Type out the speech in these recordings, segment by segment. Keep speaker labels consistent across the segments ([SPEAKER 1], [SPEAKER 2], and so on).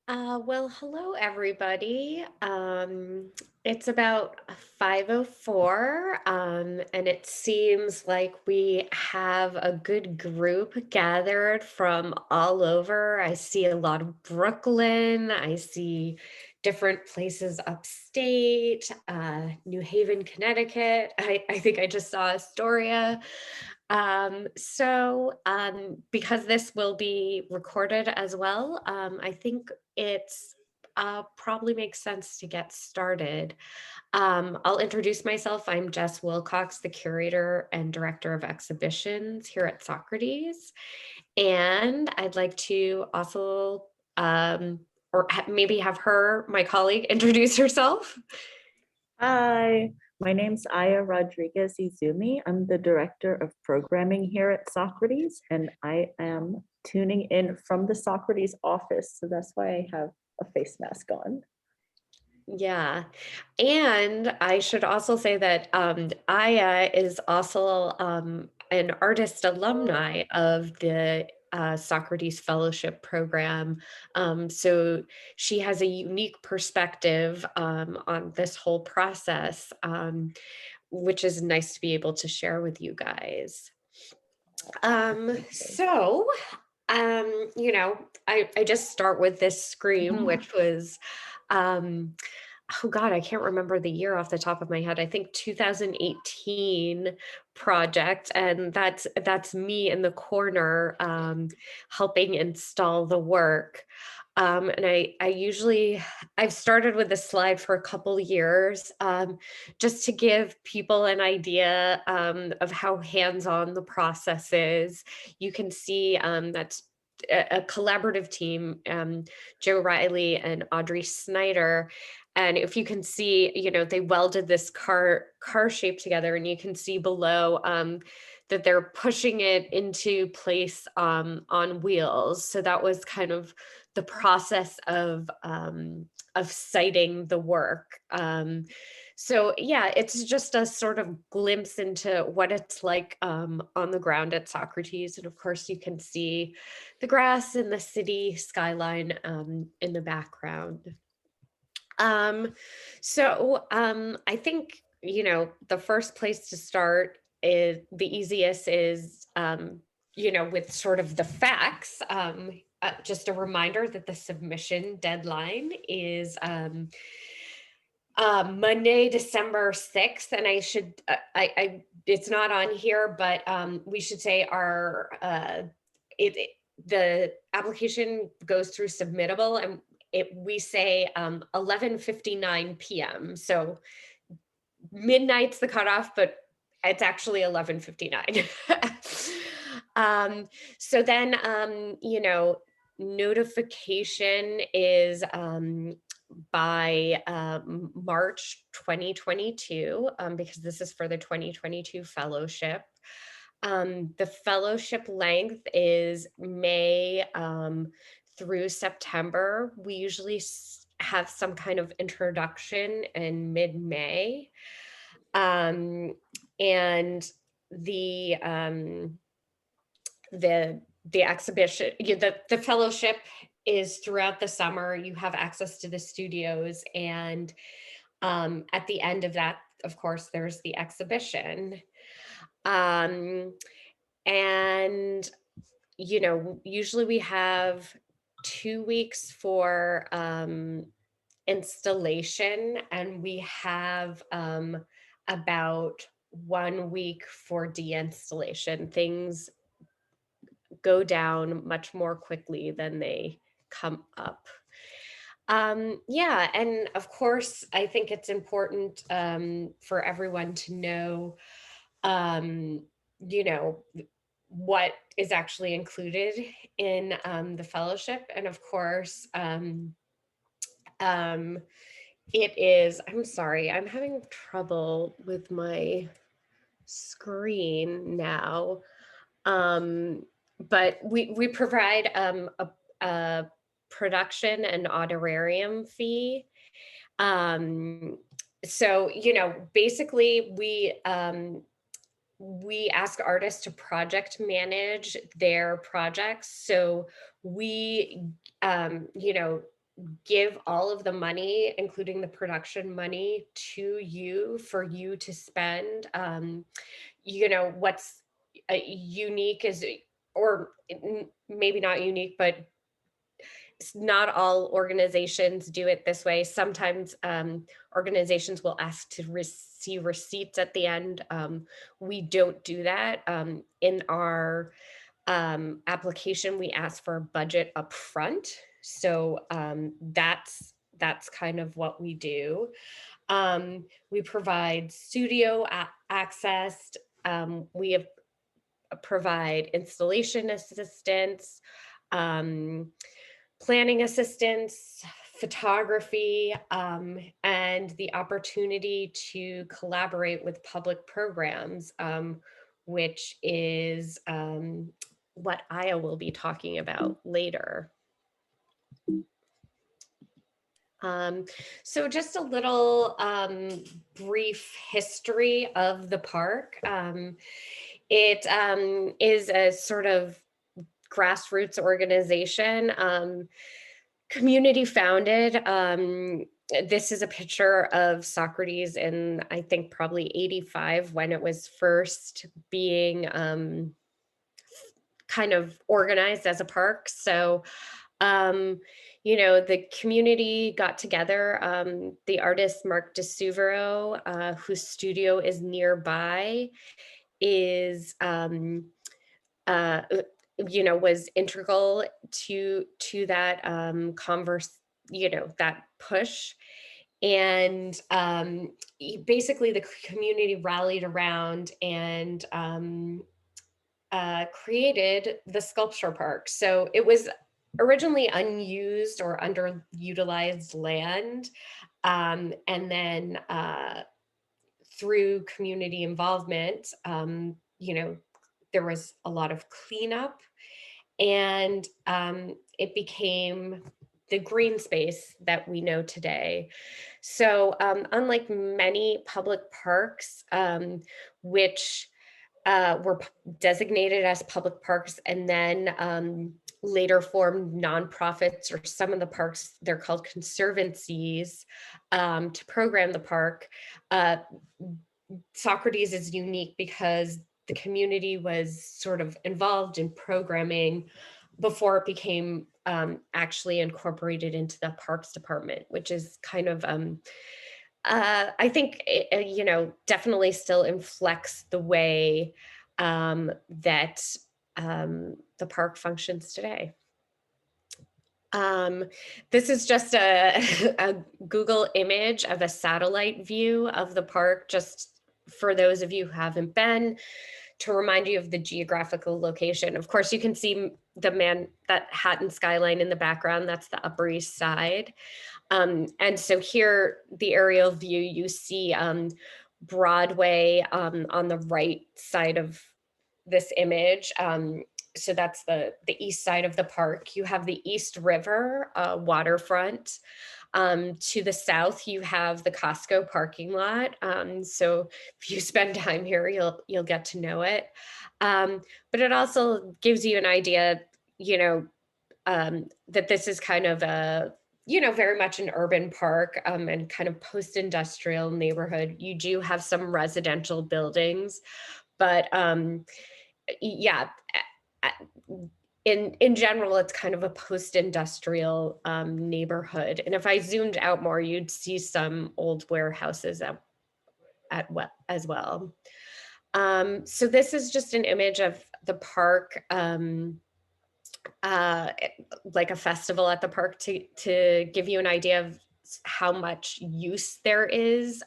[SPEAKER 1] Well, hello everybody. It's about 5:04, and it seems like we have a good group gathered from all over. I see a lot of Brooklyn. I see different places upstate, New Haven, Connecticut. I think I just saw Astoria. Because this will be recorded as well, I think it's probably makes sense to get started. I'll introduce myself. I'm Jess Wilcox, the curator and director of exhibitions here at Socrates. And I'd like to also, maybe have her, my colleague, introduce herself.
[SPEAKER 2] Hi, my name's Aya Rodriguez-Izumi. I'm the director of programming here at Socrates, and I am tuning in from the Socrates office. So that's why I have a face mask on.
[SPEAKER 1] Yeah. And I should also say that Aya is also an artist alumni of the Socrates Fellowship Program. So she has a unique perspective on this whole process, which is nice to be able to share with you guys. So, I just start with this scream, which was, um, oh God, I can't remember the year off the top of my head. I think 2018 project, and that's me in the corner, helping install the work. And I've started with this slide for a couple years, just to give people an idea of how hands-on the process is. You can see that's a collaborative team, Joe Riley and Audrey Snyder. And if you can see, they welded this car shape together, and you can see below that they're pushing it into place on wheels. So that was kind of the process of siting the work. So yeah, it's just a sort of glimpse into what it's like on the ground at Socrates. And of course, you can see the grass and the city skyline in the background. I think, the first place to start is the easiest is, with sort of the facts. Just a reminder that the submission deadline is Monday, December 6th. And it's not on here, but we should say the application goes through submittable, and we say 11:59 p.m. So midnight's the cutoff, but it's actually 11:59. So then, notification is by March 2022, because this is for the 2022 fellowship. The fellowship length is May through September. We usually have some kind of introduction in mid-May. And the the exhibition, the fellowship is throughout the summer. You have access to the studios, and at the end of that, of course, there's the exhibition. Um, and usually we have 2 weeks for installation, and we have about 1 week for de-installation. Things go down much more quickly than they come up. Yeah, and of course, I think it's important for everyone to know, um, you know, what is actually included in the fellowship. And of course, um, I'm sorry, I'm having trouble with my screen now. But we provide a production and honorarium fee. So, basically we ask artists to project manage their projects. So we, um, you know, give all of the money, including the production money, to you for you to spend. What's unique is, or maybe not unique, but not all organizations do it this way. Sometimes organizations will ask to see receipts at the end. We don't do that. In our application, we ask for a budget up front. So that's kind of what we do. We provide studio access. We have provide installation assistance, um, planning assistance, photography, and the opportunity to collaborate with public programs, which is what Aya will be talking about later. So just a little brief history of the park. It is a sort of grassroots organization, community founded. This is a picture of Socrates in, I think, probably 85 when it was first being kind of organized as a park. So the community got together. The artist Mark DeSuvero, whose studio is nearby, is was integral to that that push. And basically the community rallied around and created the sculpture park. So it was originally unused or underutilized land. And then through community involvement, there was a lot of cleanup, and it became the green space that we know today. So unlike many public parks, which were designated as public parks and then later formed nonprofits, or some of the parks, they're called conservancies, to program the park. Socrates is unique because the community was sort of involved in programming before it became actually incorporated into the parks department, which is kind of I think definitely still inflects the way that the park functions today. This is just a Google image of a satellite view of the park, just for those of you who haven't been, to remind you of the geographical location. Of course, you can see that Manhattan skyline in the background. That's the Upper East Side. And so here, the aerial view, you see Broadway on the right side of this image. So that's the east side of the park. You have the East River waterfront. To the south, you have the Costco parking lot. So if you spend time here, you'll get to know it. But it also gives you an idea, that this is kind of a very much an urban park, and kind of post-industrial neighborhood. You do have some residential buildings, but yeah, in general, it's kind of a post-industrial neighborhood. And if I zoomed out more, you'd see some old warehouses as well. So this is just an image of the park, like a festival at the park, to give you an idea of how much use there is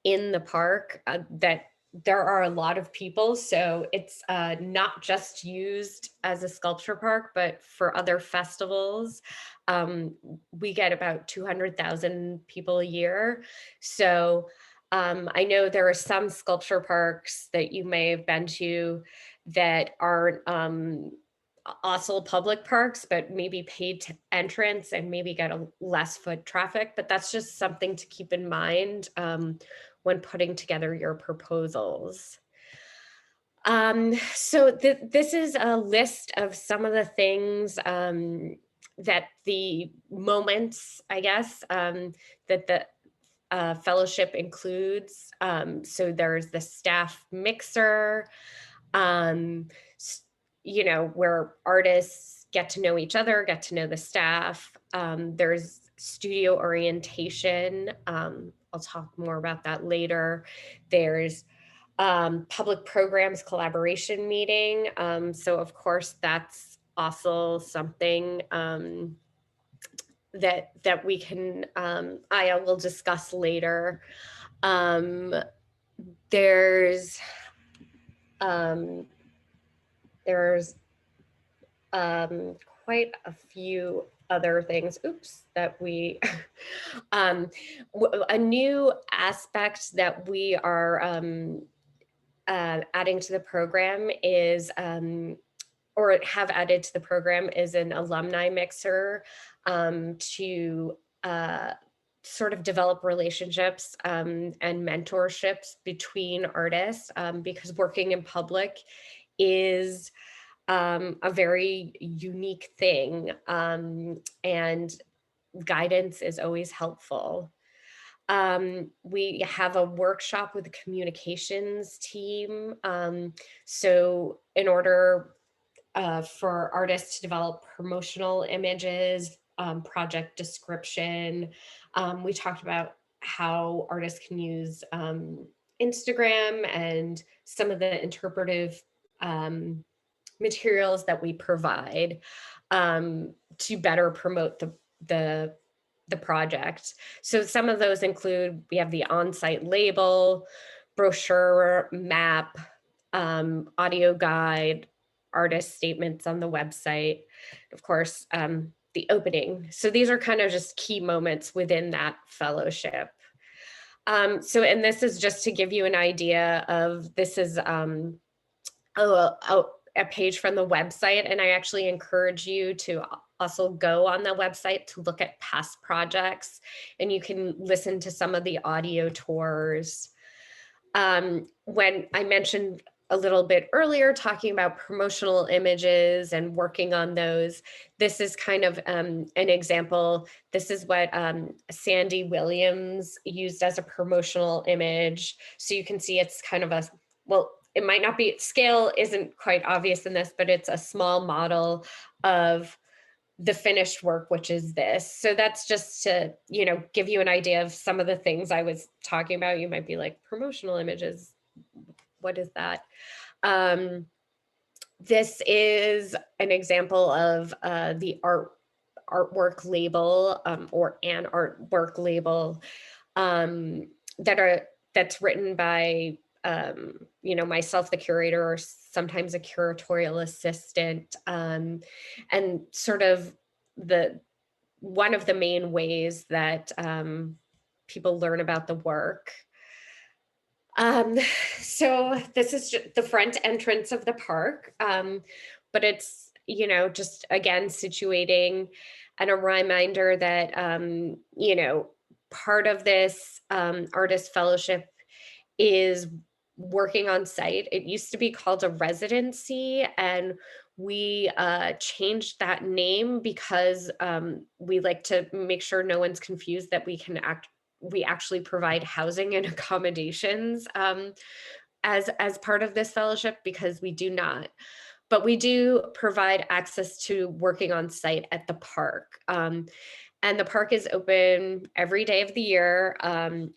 [SPEAKER 1] in the park, that there are a lot of people. So it's not just used as a sculpture park, but for other festivals. We get about 200,000 people a year. So I know there are some sculpture parks that you may have been to that aren't also public parks, but maybe paid to entrance and maybe get a less foot traffic. But that's just something to keep in mind when putting together your proposals. So this is a list of some of the things that the moments, I guess, that the fellowship includes. So there's the staff mixer, um, where artists get to know each other, get to know the staff. There's studio orientation. I'll talk more about that later. There's public programs collaboration meeting. So of course, that's also something that we can, Aya will discuss later. Um, there's um, there's quite a few other things, oops, that we, a new aspect that we are adding to the program is, or have added to the program, is an alumni mixer to sort of develop relationships and mentorships between artists, because working in public is a very unique thing, and guidance is always helpful. We have a workshop with the communications team. So in order for artists to develop promotional images, project description, we talked about how artists can use Instagram and some of the interpretive materials that we provide to better promote the project. So some of those include, we have the on-site label, brochure, map, audio guide, artist statements on the website, of course, the opening. So these are kind of just key moments within that fellowship. And this is just to give you an idea of, this is a page from the website, and I actually encourage you to also go on the website to look at past projects, and you can listen to some of the audio tours. When I mentioned a little bit earlier, talking about promotional images and working on those, this is kind of an example. This is what Sandy Williams used as a promotional image. So you can see it's kind of a, well, it might not be, scale isn't quite obvious in this, but it's a small model of the finished work, which is this. So that's just to, give you an idea of some of the things I was talking about. You might be like, promotional images, what is that? This is an example of the artwork label, or an artwork label that's written by myself, the curator, or sometimes a curatorial assistant, and sort of one of the main ways that people learn about the work. So this is just the front entrance of the park, but it's, just again, situating, and a reminder that, part of this artist fellowship is working on site. It used to be called a residency, and we changed that name because we like to make sure no one's confused that we actually provide housing and accommodations as part of this fellowship, because we do not. But we do provide access to working on site at the park. And the park is open every day of the year,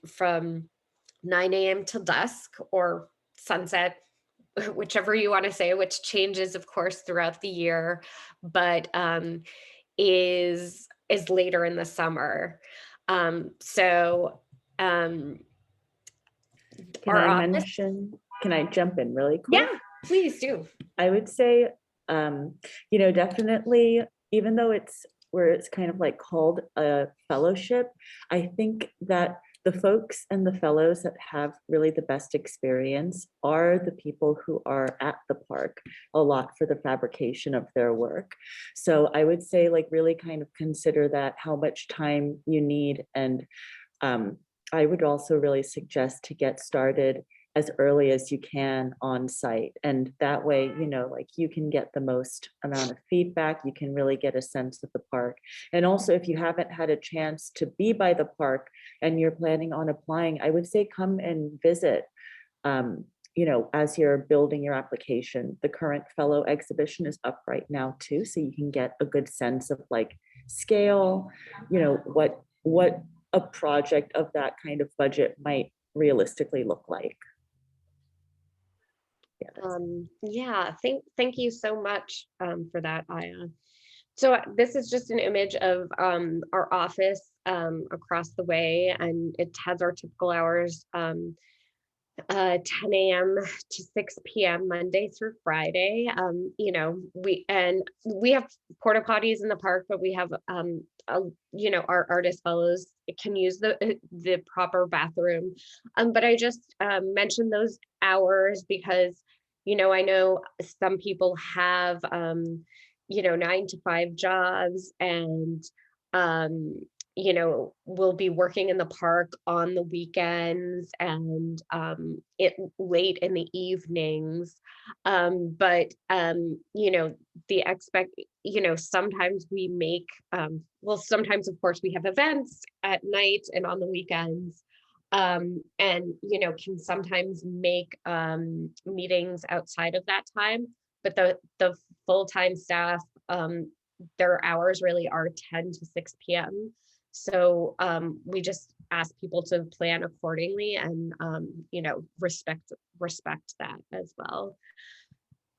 [SPEAKER 1] from 9 a.m. till dusk, or sunset, whichever you want to say, which changes, of course, throughout the year, but is later in the summer. So
[SPEAKER 2] Can
[SPEAKER 1] our
[SPEAKER 2] I
[SPEAKER 1] office,
[SPEAKER 2] can I jump in really quick?
[SPEAKER 1] yeah, please do.
[SPEAKER 2] I would say, definitely, even though it's kind of like called a fellowship, I think that the folks and the fellows that have really the best experience are the people who are at the park a lot for the fabrication of their work. So I would say, like, really kind of consider that, how much time you need. And I would also really suggest to get started as early as you can on site. And that way, you know, like you can get the most amount of feedback, you can really get a sense of the park. And also, if you haven't had a chance to be by the park and you're planning on applying, I would say come and visit. You know, as you're building your application. The current fellow exhibition is up right now too, so you can get a good sense of like scale, you know, what a project of that kind of budget might realistically look like. Yeah.
[SPEAKER 1] Yeah, thank you so much for that, Aya. So this is just an image of our office across the way, and it has our typical hours, 10 a.m. to 6 p.m. Monday through Friday. You know, we have porta potties in the park, but we have you know, our artist fellows can use the proper bathroom. But I just mentioned those hours because, you know, I know some people have you know, 9 to 5 jobs, and um you know, will be working in the park on the weekends and it late in the evenings. But you know, you know, sometimes we make well, sometimes of course we have events at night and on the weekends. And you know, can sometimes make meetings outside of that time. But the full-time staff, their hours really are 10 to 6 p.m. So we just ask people to plan accordingly and you know, respect that as well.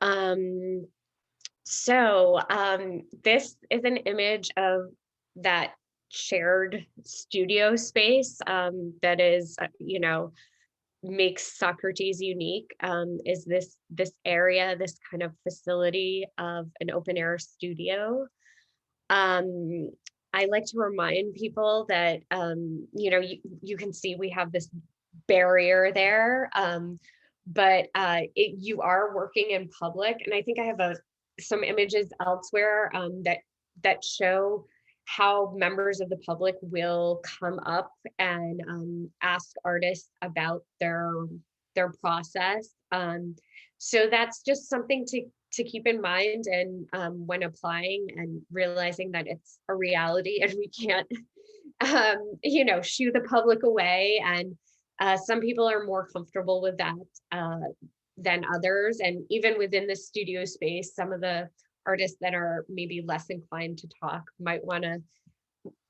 [SPEAKER 1] Um, this is an image of that shared studio space that is, you know, makes Socrates unique. Is this area, this kind of facility of an open air studio. um, I like to remind people that, you know, you can see we have this barrier there, but you are working in public. And I think I have some images elsewhere that show how members of the public will come up and ask artists about their process. So that's just something to keep in mind, and when applying and realizing that it's a reality and we can't you know, shoo the public away. And some people are more comfortable with that than others. And even within the studio space, some of the artists that are maybe less inclined to talk might want to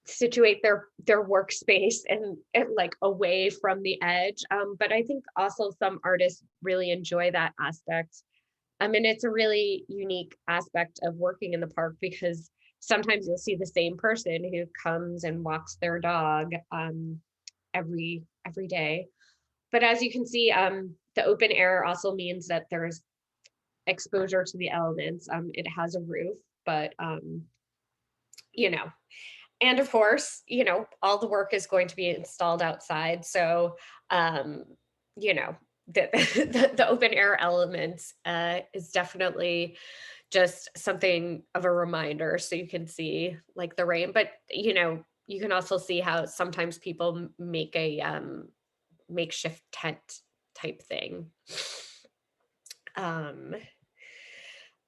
[SPEAKER 1] situate their workspace and like away from the edge. But I think also some artists really enjoy that aspect. I mean, it's a really unique aspect of working in the park because sometimes you'll see the same person who comes and walks their dog every day. But as you can see, the open air also means that there's exposure to the elements. It has a roof, but you know, and of course, you know, all the work is going to be installed outside. So, um, you know, the open air elements is definitely just something of a reminder. So you can see like the rain, but you know, you can also see how sometimes people make a makeshift tent type thing. Um,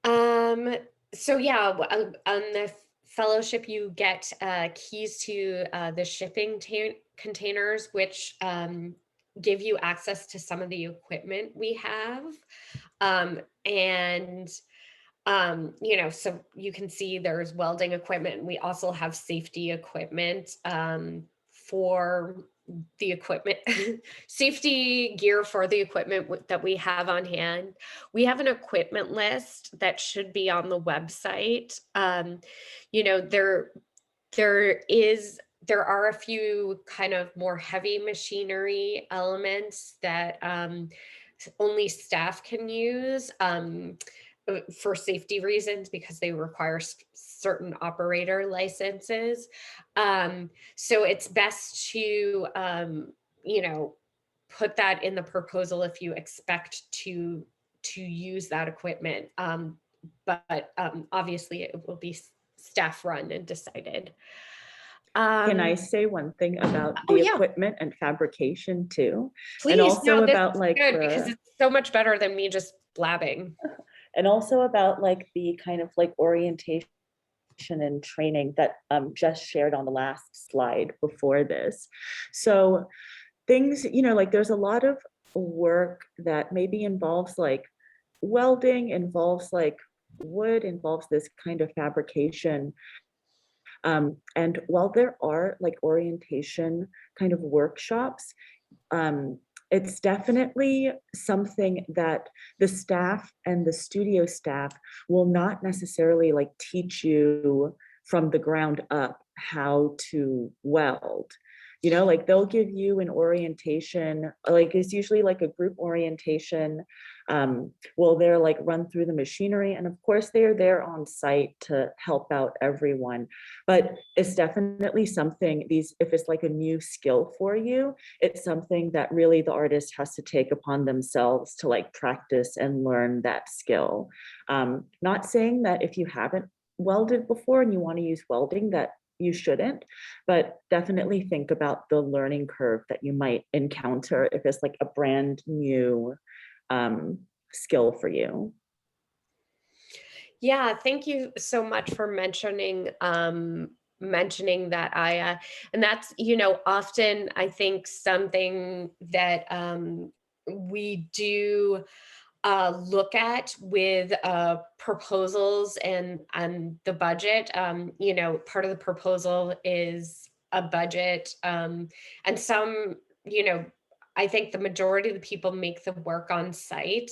[SPEAKER 1] um, so yeah, on the fellowship, you get keys to the shipping containers, which give you access to some of the equipment we have. And you know, so you can see there's welding equipment. We also have safety equipment for the equipment, safety gear for the equipment that we have on hand. We have an equipment list that should be on the website. You know, there are a few kind of more heavy machinery elements that only staff can use. For safety reasons because they require certain operator licenses. So it's best to, you know, put that in the proposal if you expect to use that equipment. But obviously it will be staff run and decided.
[SPEAKER 2] Can I
[SPEAKER 1] Um,
[SPEAKER 2] say one thing about
[SPEAKER 1] oh
[SPEAKER 2] the
[SPEAKER 1] yeah,
[SPEAKER 2] equipment and fabrication too? And
[SPEAKER 1] please. No,
[SPEAKER 2] also
[SPEAKER 1] this
[SPEAKER 2] about
[SPEAKER 1] is
[SPEAKER 2] like
[SPEAKER 1] good because
[SPEAKER 2] the,
[SPEAKER 1] it's so much better than me just blabbing.
[SPEAKER 2] and also about like the kind of like orientation and training that Jess shared on the last slide before this. So things, like there's a lot of work that maybe involves like welding, involves like wood, involves this kind of fabrication. And while there are like orientation kind of workshops, um, it's definitely something that the staff and the studio staff will not necessarily like teach you from the ground up how to weld. Like they'll give you an orientation, like it's usually like a group orientation. Well, they're like run through the machinery, and of course they're there on site to help out everyone. But it's definitely something, these, if it's like a new skill for you, it's something that really the artist has to take upon themselves to like practice and learn that skill. Not saying that if you haven't welded before and you want to use welding that you shouldn't, but definitely think about the learning curve that you might encounter if it's like a brand new skill for you.
[SPEAKER 1] Yeah, thank you so much for mentioning that, Aya. And that's, often I think something that we do look at with proposals and the budget. Part of the proposal is a budget, and some, I think the majority of the people make the work on site.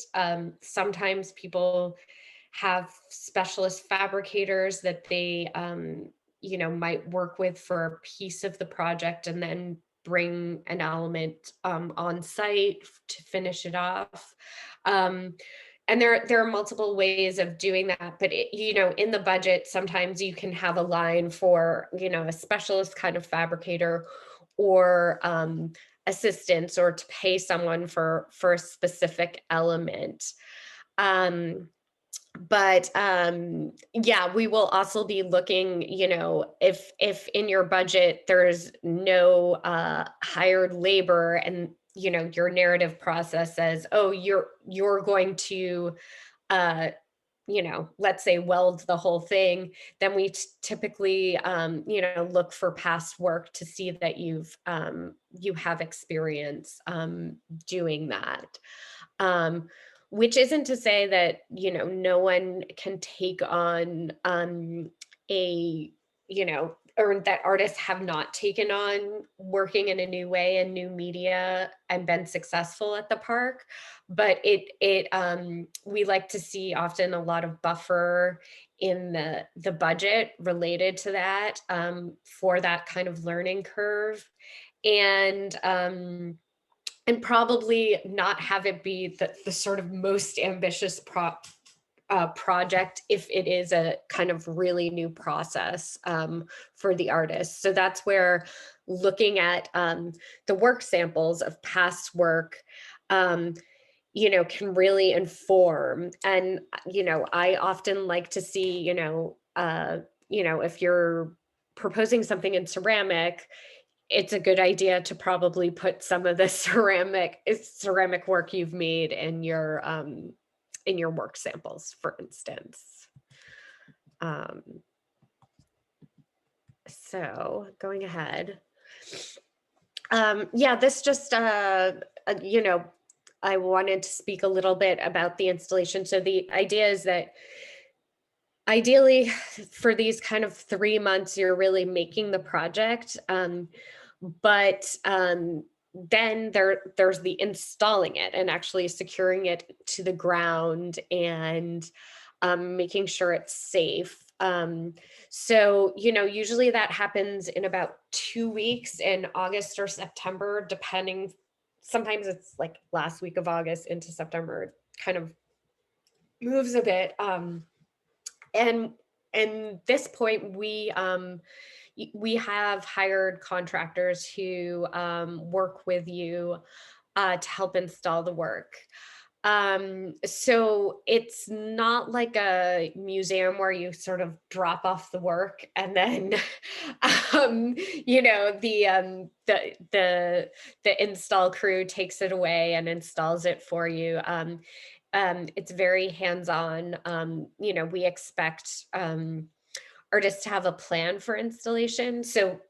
[SPEAKER 1] Sometimes people have specialist fabricators that they might work with for a piece of the project and then bring an element on site to finish it off. um, and there are multiple ways of doing that, but in the budget sometimes you can have a line for a specialist kind of fabricator, or assistance, or to pay someone for a specific element. um, but yeah, we will also be looking, if in your budget there's no hired labor, and your narrative process says, oh, you're going to uh let's say weld the whole thing, then we typically look for past work to see that you have experience doing that. um, which isn't to say that no one can take on a or that artists have not taken on working in a new way and new media and been successful at the park. But we like to see often a lot of buffer in the budget related to that, for that kind of learning curve. And probably not have it be the sort of most ambitious project if it is a kind of really new process for the artist. So that's where looking at the work samples of past work, um, can really inform. And I often like to see, if you're proposing something in ceramic, it's a good idea to probably put some of the ceramic work you've made in your work samples, for instance. Um, so going ahead. Yeah, this just I wanted to speak a little bit about the installation. So the idea is that ideally for these kind of 3 months, you're really making the project. But then there's the installing it and actually securing it to the ground, and making sure it's safe. So usually that happens in about 2 weeks in August or September, depending. Sometimes it's like last week of August into September. It kind of moves a bit. And this point, we have hired contractors who work with you to help install the work. So it's not like a museum where you sort of drop off the work and then you know, the install crew takes it away and installs it for you. It's very hands-on. You know, we expect artists to have a plan for installation. So,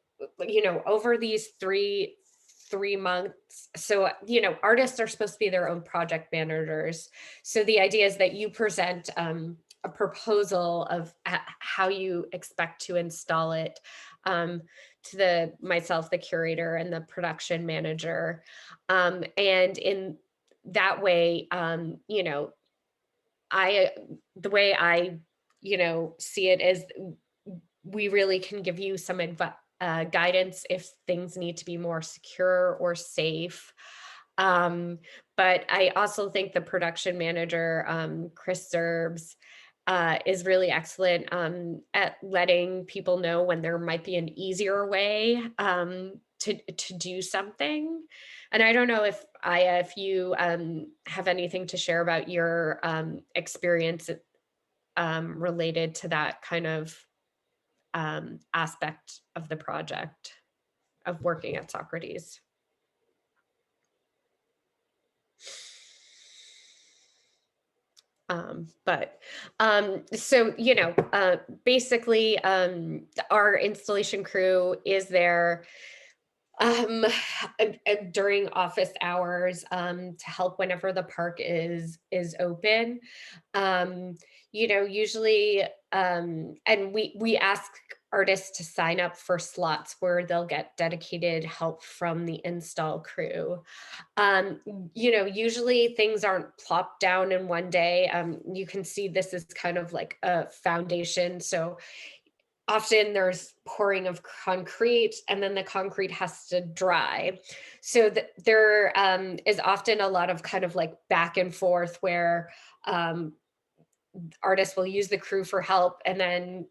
[SPEAKER 1] you know, over these three months, so you know, artists are supposed to be their own project managers. So the idea is that you present a proposal of how you expect to install it to the myself, the curator, and the production manager, and in that way, you know, I the way I, you know, see it is we really can give you some guidance if things need to be more secure or safe. Um, but I also think the production manager, Chris Zerbs, is really excellent at letting people know when there might be an easier way to do something. And I don't know if Aya, if you have anything to share about your experience related to that kind of aspect of the project of working at Socrates. So, you know, basically, our installation crew is there um, during office hours to help whenever the park is open. Um, you know, usually, and we ask artists to sign up for slots where they'll get dedicated help from the install crew. Um, you know, usually things aren't plopped down in one day. You can see this is kind of like a foundation. So often there's pouring of concrete and then the concrete has to dry. So there is often a lot of kind of like back and forth where um, artists will use the crew for help and then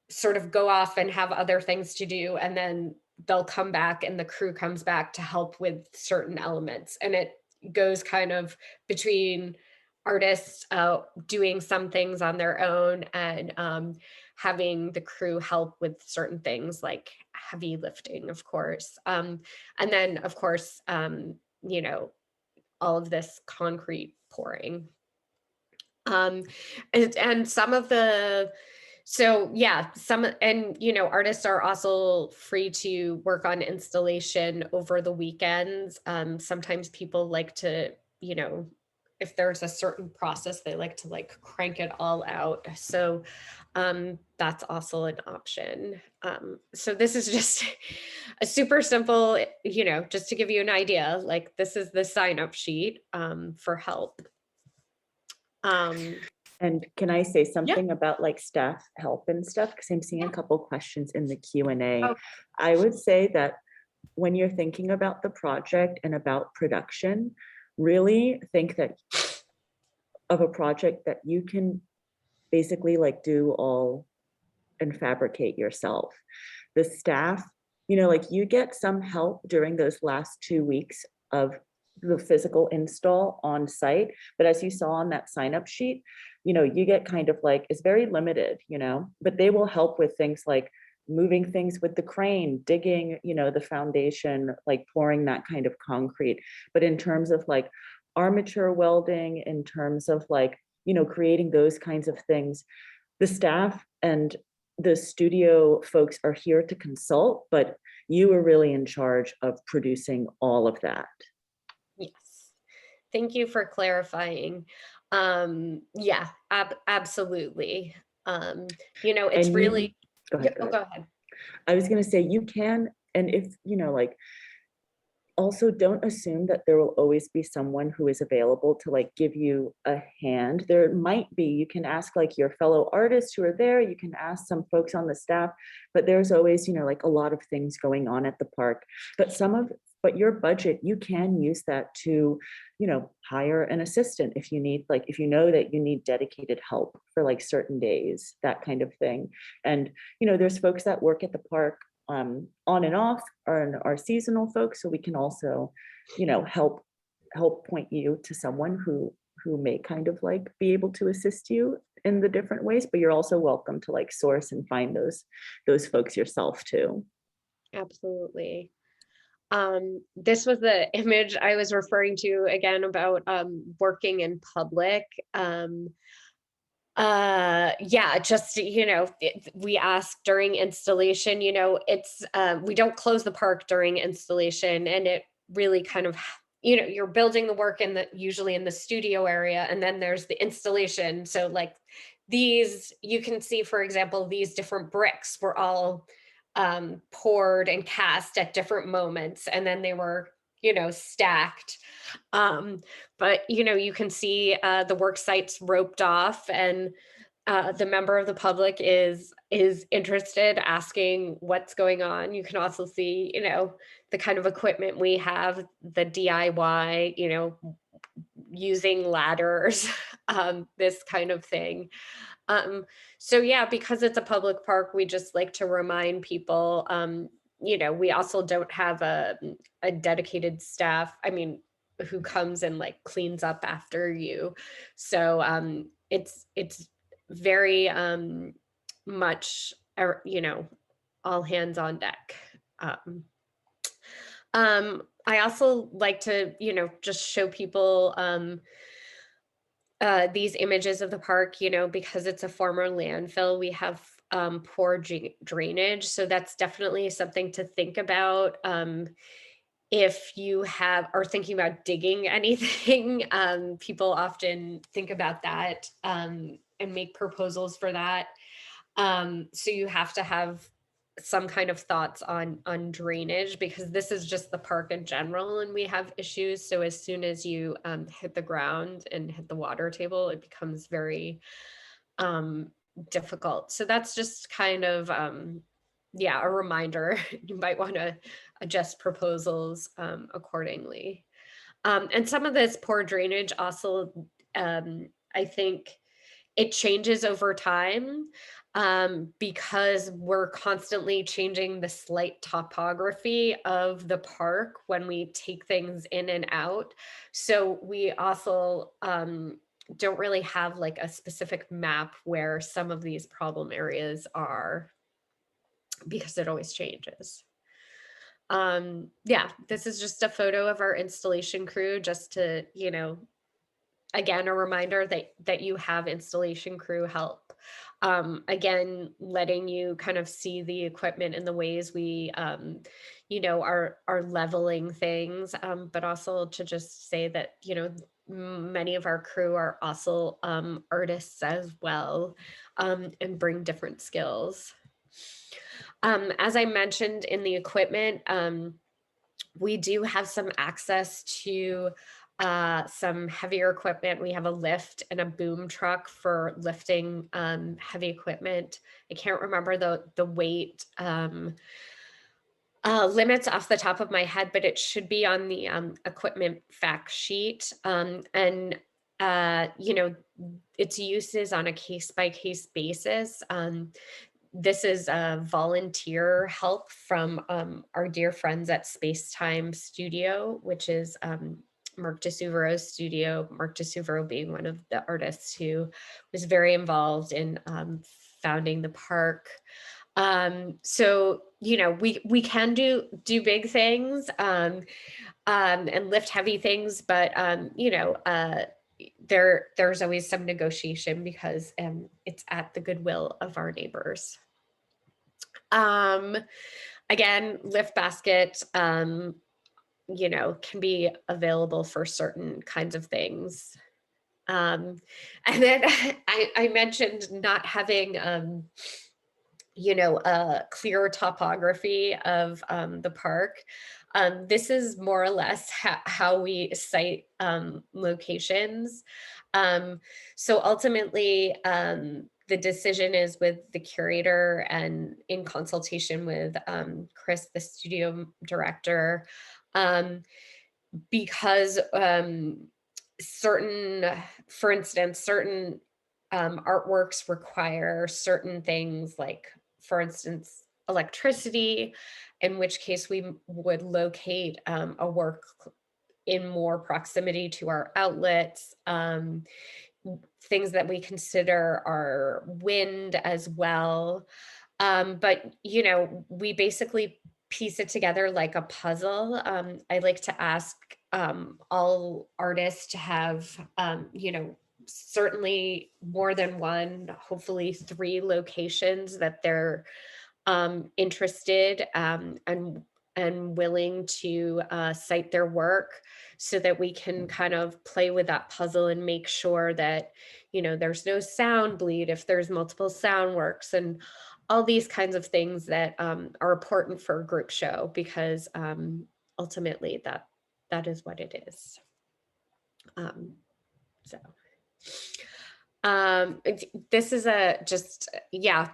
[SPEAKER 1] sort of go off and have other things to do. And then they'll come back and the crew comes back to help with certain elements. And it goes kind of between artists doing some things on their own and having the crew help with certain things like heavy lifting, of course. And then, of course, you know, all of this concrete pouring. Um, and some of the so yeah, some and you know, artists are also free to work on installation over the weekends. Sometimes people like to, you know, if there's a certain process, they like to like crank it all out. So that's also an option. So this is just a super simple, you know, just to give you an idea, like this is the sign up sheet for help.
[SPEAKER 2] And can I say
[SPEAKER 1] Yeah.
[SPEAKER 2] something about like staff help and stuff? Because I'm seeing a couple questions in the Q&A.
[SPEAKER 1] Oh.
[SPEAKER 2] I would say that when you're thinking about the project and about production, really think that of a project that you can basically like do all and fabricate yourself. The staff, you know, like you get some help during those last 2 weeks of the physical install on site. But as you saw on that sign up sheet, you know, you get kind of like, it's very limited, you know, but they will help with things like moving things with the crane, digging, you know, the foundation, like pouring that kind of concrete. But in terms of like armature welding, in terms of like, you know, creating those kinds of things, the staff and the studio folks are here to consult, but you are really in charge of producing all of that.
[SPEAKER 1] Yes. Thank you for clarifying. Yeah, absolutely. You know, it's
[SPEAKER 2] And you,
[SPEAKER 1] really,
[SPEAKER 2] go
[SPEAKER 1] yeah,
[SPEAKER 2] ahead, go
[SPEAKER 1] oh,
[SPEAKER 2] ahead.
[SPEAKER 1] go ahead.
[SPEAKER 2] I was going to say you can, and if, you know, like, also don't assume that there will always be someone who is available to like give you a hand. There might be, you can ask like your fellow artists who are there, you can ask some folks on the staff, but there's always, you know, like a lot of things going on at the park. But your budget, you can use that to, you know, hire an assistant if you need, like, if you know that you need dedicated help for like certain days, that kind of thing. And, you know, there's folks that work at the park on and off are seasonal folks, so we can also, you know, help point you to someone who may kind of like be able to assist you in the different ways, but you're also welcome to like source and find those folks yourself too.
[SPEAKER 1] Absolutely. This was the image I was referring to again about working in public. Um, yeah, just, we ask during installation, we don't close the park during installation, and it really kind of, you're building the work in the usually in the studio area, and then there's the installation. So like these, you can see, for example, these different bricks were all poured and cast at different moments, and then they were, stacked. Um, but you can see the work sites roped off, and the member of the public is interested, asking what's going on. You can also see, the kind of equipment we have, the DIY, using ladders, this kind of thing. Um, so yeah, because it's a public park, we just like to remind people, we also don't have a dedicated staff. I mean, who comes and like cleans up after you. So it's very much, all hands on deck. Um, I also like to, just show people these images of the park, because it's a former landfill, we have poor drainage. So that's definitely something to think about. If you are thinking about digging anything, people often think about that and make proposals for that. So you have to have some kind of thoughts on drainage, because this is just the park in general and we have issues. So as soon as you hit the ground and hit the water table, it becomes very um, difficult. So that's just kind of yeah, a reminder. You might want to adjust proposals accordingly. And some of this poor drainage also, I think it changes over time, because we're constantly changing the slight topography of the park when we take things in and out. So we also don't really have like a specific map where some of these problem areas are, because it always changes. Yeah, this is just a photo of our installation crew, just to, again, a reminder that you have installation crew help. Again, letting you kind of see the equipment and the ways we, are leveling things, but also to just say that, many of our crew are also artists as well, and bring different skills. As I mentioned in the equipment, we do have some access to some heavier equipment. We have a lift and a boom truck for lifting heavy equipment. I can't remember the weight limits off the top of my head, but it should be on the equipment fact sheet. And its use is on a case by case basis. This is a volunteer help from our dear friends at Spacetime Studio, which is Mark DeSuvero's studio. Mark DeSuvero being one of the artists who was very involved in founding the park. So we can do big things and lift heavy things, but there's always some negotiation, because it's at the goodwill of our neighbors. Um, Again, lift basket, can be available for certain kinds of things. And then I mentioned not having, a clear topography of the park. This is more or less how we cite locations. Um, so ultimately, the decision is with the curator and in consultation with Chris, the studio director, um, because for instance, certain artworks require certain things, like, for instance, electricity, in which case we would locate a work in more proximity to our outlets. Things that we consider are wind as well. But we basically piece it together like a puzzle. I like to ask all artists to have, certainly more than one, hopefully three locations that they're interested and willing to cite their work so that we can kind of play with that puzzle and make sure that, there's no sound bleed if there's multiple sound works and all these kinds of things that are important for a group show because ultimately that is what it is. So this is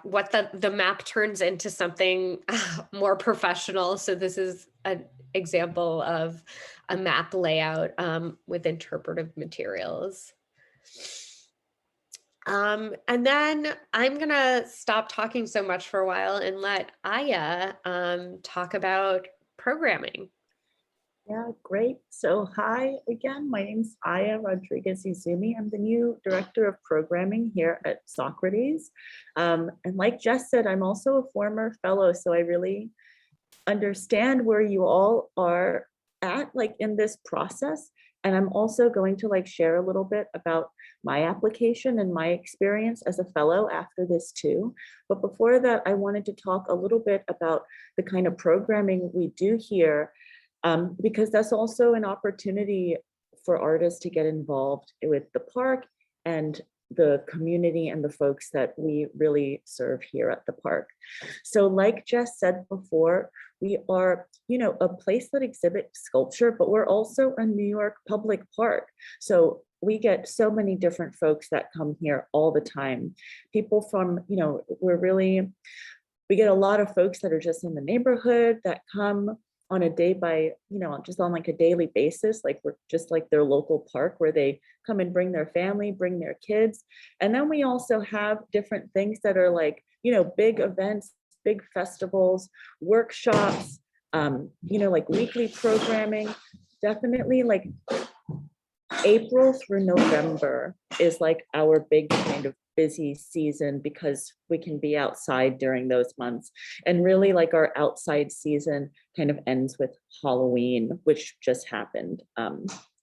[SPEAKER 1] what the map turns into something more professional. So this is an example of a map layout with interpretive materials. And then I'm gonna stop talking so much for a while and let Aya talk about programming.
[SPEAKER 2] Yeah, great. So hi again, my name's Aya Rodriguez-Izumi. I'm the new director of programming here at Socrates. And like Jess said, I'm also a former fellow, so I really understand where you all are at like in this process. And I'm also going to like share a little bit about my application and my experience as a fellow after this too. But before that, I wanted to talk a little bit about the kind of programming we do here, because that's also an opportunity for artists to get involved with the park and the community and the folks that we really serve here at the park. So like Jess said before, we are, a place that exhibits sculpture, but we're also a New York public park. So we get so many different folks that come here all the time. People from, we get a lot of folks that are just in the neighborhood that come on a day by, just on like a daily basis, like we're just like their local park where they come and bring their family, bring their kids. And then we also have different things that are like, big events, big festivals, workshops, like weekly programming. Definitely like April through November is like our big kind of busy season because we can be outside during those months. And really like our outside season kind of ends with Halloween, which just happened.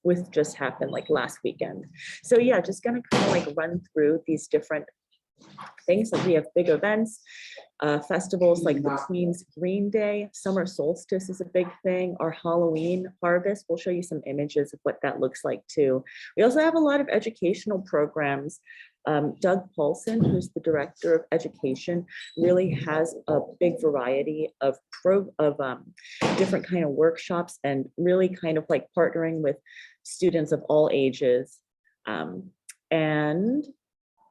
[SPEAKER 2] Like last weekend. So yeah, just gonna kind of like run through these different things. Like we have big events, festivals like the Queen's Green Day, summer solstice is a big thing, our Halloween harvest. We'll show you some images of what that looks like too. We also have a lot of educational programs. Doug Paulson, who's the director of education, really has a big variety of different kind of workshops and really kind of like partnering with students of all ages. And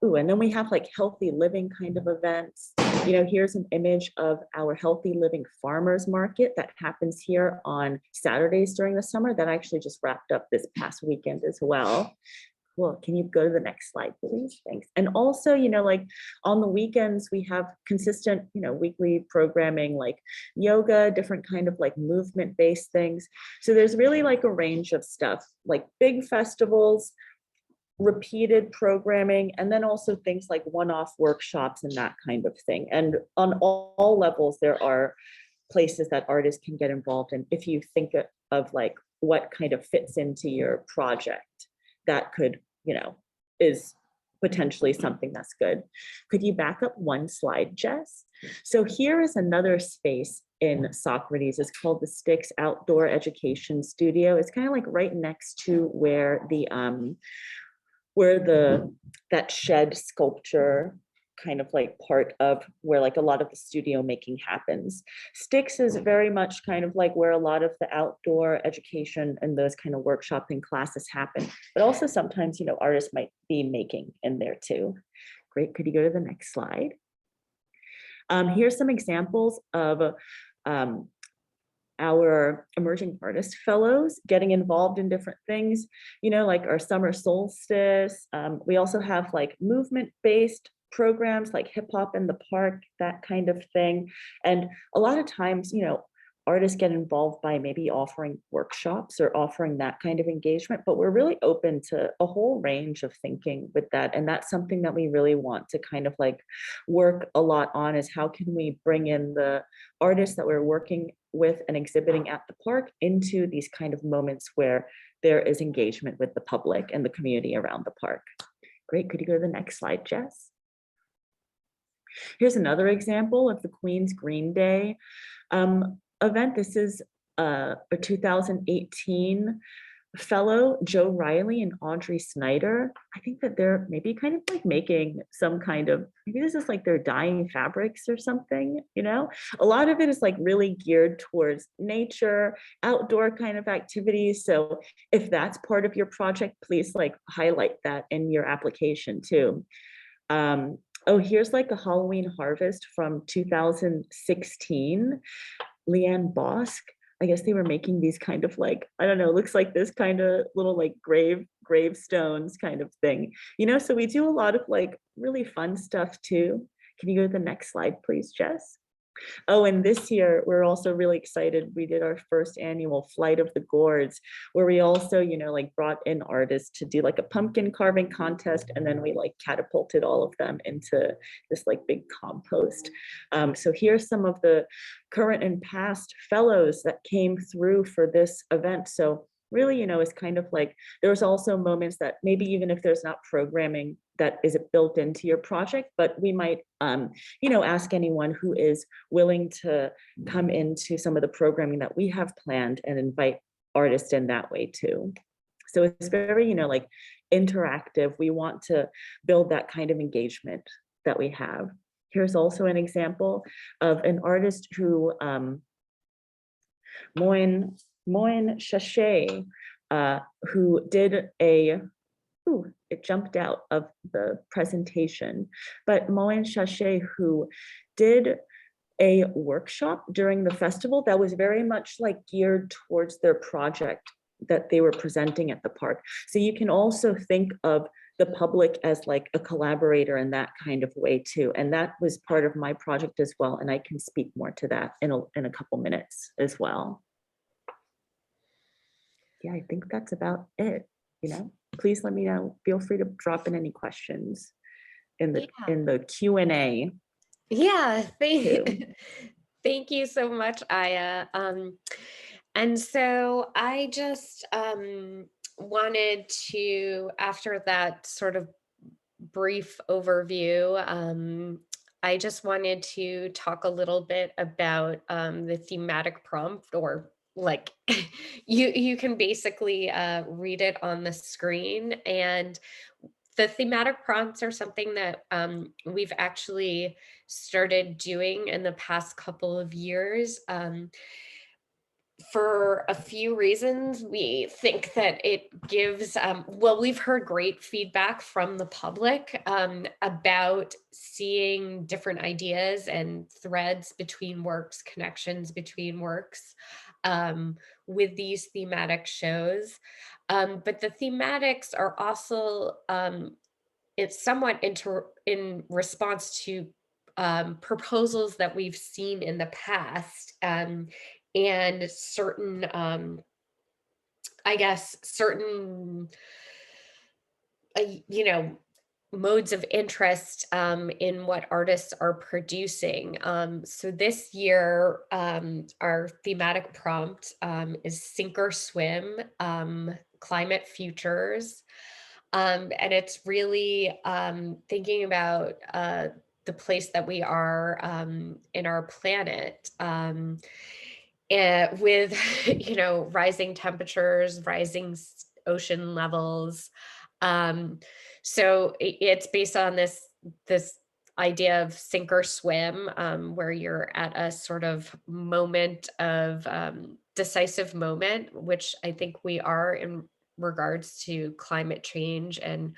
[SPEAKER 2] then we have like healthy living kind of events. Here's an image of our healthy living farmers market that happens here on Saturdays during the summer. That actually just wrapped up this past weekend as well. Cool. Can you go to the next slide, please? Thanks. And also, like on the weekends, we have consistent, weekly programming like yoga, different kind of like movement-based things. So there's really like a range of stuff, like big festivals, repeated programming, and then also things like one-off workshops and that kind of thing. And on all levels, there are places that artists can get involved in. If you think of like what kind of fits into your project, that could, is potentially something that's good. Could you back up one slide, Jess? So here is another space in Socrates. It's called the Sticks Outdoor Education Studio. It's kind of like right next to where that shed sculpture kind of like part of where like a lot of the studio making happens. Sticks is very much kind of like where a lot of the outdoor education and those kind of workshopping classes happen, but also sometimes, artists might be making in there too. Great, could you go to the next slide? Here's some examples of our emerging artist fellows getting involved in different things, like our summer solstice. We also have like movement-based programs like hip hop in the park, that kind of thing. And a lot of times, artists get involved by maybe offering workshops or offering that kind of engagement, but we're really open to a whole range of thinking with that. And that's something that we really want to kind of like work a lot on, is how can we bring in the artists that we're working with and exhibiting at the park into these kind of moments where there is engagement with the public and the community around the park. Great, could you go to the next slide, Jess? Here's another example of the Queen's Green Day event. This is a 2018 fellow, Joe Riley and Audrey Snyder. I think that they're maybe kind of like making some kind of, maybe this is like they're dyeing fabrics or something, you know? A lot of it is like really geared towards nature, outdoor kind of activities. So if that's part of your project, please like highlight that in your application too. Oh, here's like a Halloween harvest from 2016. Leanne Bosk, I guess they were making these kind of like, I don't know, looks like this kind of little like gravestones kind of thing. You know, so we do a lot of like really fun stuff too. Can you go to the next slide, please, Jess? Oh, and this year, we're also really excited. We did our first annual Flight of the Gourds, where we also, you know, like brought in artists to do like a pumpkin carving contest. And then we like catapulted all of them into this like big compost. So here's some of the current and past fellows that came through for this event. So really, you know, is kind of like, there's also moments that maybe even if there's not programming that is built into your project, but we might, you know, ask anyone who is willing to come into some of the programming that we have planned and invite artists in that way too. So it's very, you know, like interactive. We want to build that kind of engagement that we have. Here's also an example of an artist who, Moin Shashay, who did a, ooh, it jumped out of the presentation, but Moin Shashay, who did a workshop during the festival that was very much like geared towards their project that they were presenting at the park. So you can also think of the public as like a collaborator in that kind of way too. And that was part of my project as well. And I can speak more to that in a couple minutes as well. Yeah, I think that's about it, you know? Please let me know. Feel free to drop in any questions in the Q&A.
[SPEAKER 1] Yeah,
[SPEAKER 2] too.
[SPEAKER 1] thank you so much, Aya. And so I just wanted to, after that sort of brief overview, I just wanted to talk a little bit about the thematic prompt, or like you can basically read it on the screen. And the thematic prompts are something that we've actually started doing in the past couple of years. For a few reasons. We think that it gives, well, we've heard great feedback from the public about seeing different ideas and threads between works, connections between works with these thematic shows. But the thematics are also, it's somewhat in response to proposals that we've seen in the past. And certain, I guess, certain, you know, modes of interest in what artists are producing. So this year, our thematic prompt is Sink or Swim, Climate Futures. And it's really thinking about the place that we are in our planet. And with you know, rising temperatures, rising ocean levels. So it's based on this idea of sink or swim, where you're at a sort of moment of decisive moment, which I think we are in regards to climate change and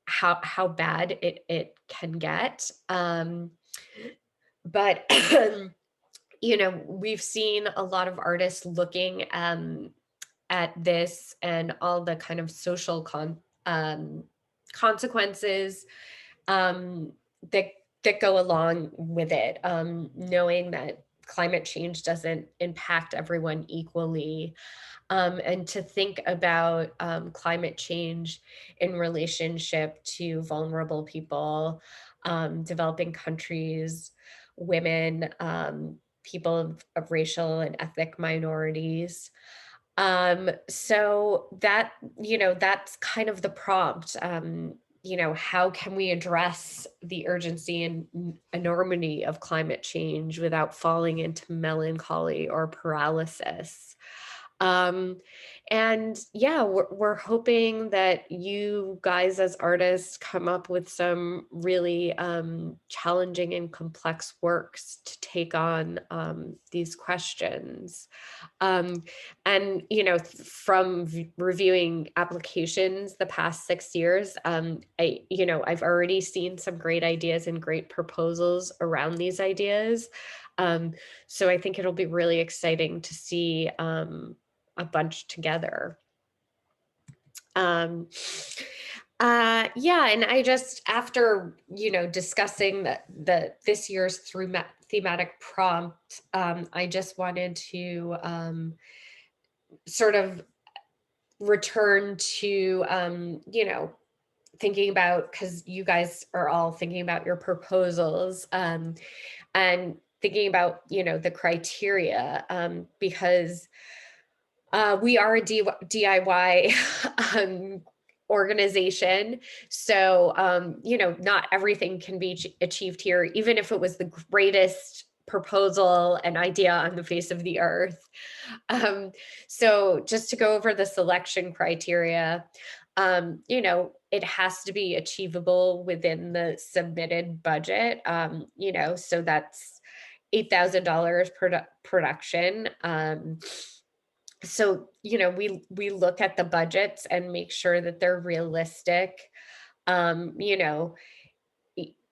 [SPEAKER 1] how bad it can get. But you know, we've seen a lot of artists looking at this and all the kind of social consequences um, that go along with it, knowing that climate change doesn't impact everyone equally, and to think about climate change in relationship to vulnerable people, developing countries, women, people of racial and ethnic minorities. So that, that's kind of the prompt. How can we address the urgency and enormity of climate change without falling into melancholy or paralysis? Um, and yeah, we're hoping that you guys as artists come up with some really challenging and complex works to take on these questions. Um, and from reviewing applications the past 6 years, I've already seen some great ideas and great proposals around these ideas. Um, so I think it'll be really exciting to see a bunch together. Um, yeah, and I just after discussing the this year's thematic prompt, I just wanted to sort of return to thinking about, because you guys are all thinking about your proposals, and thinking about the criteria, because we are a DIY organization. So, not everything can be achieved here, even if it was the greatest proposal and idea on the face of the earth. Um, so, just to go over the selection criteria, it has to be achievable within the submitted budget. So that's $8,000 production. So we look at the budgets and make sure that they're realistic.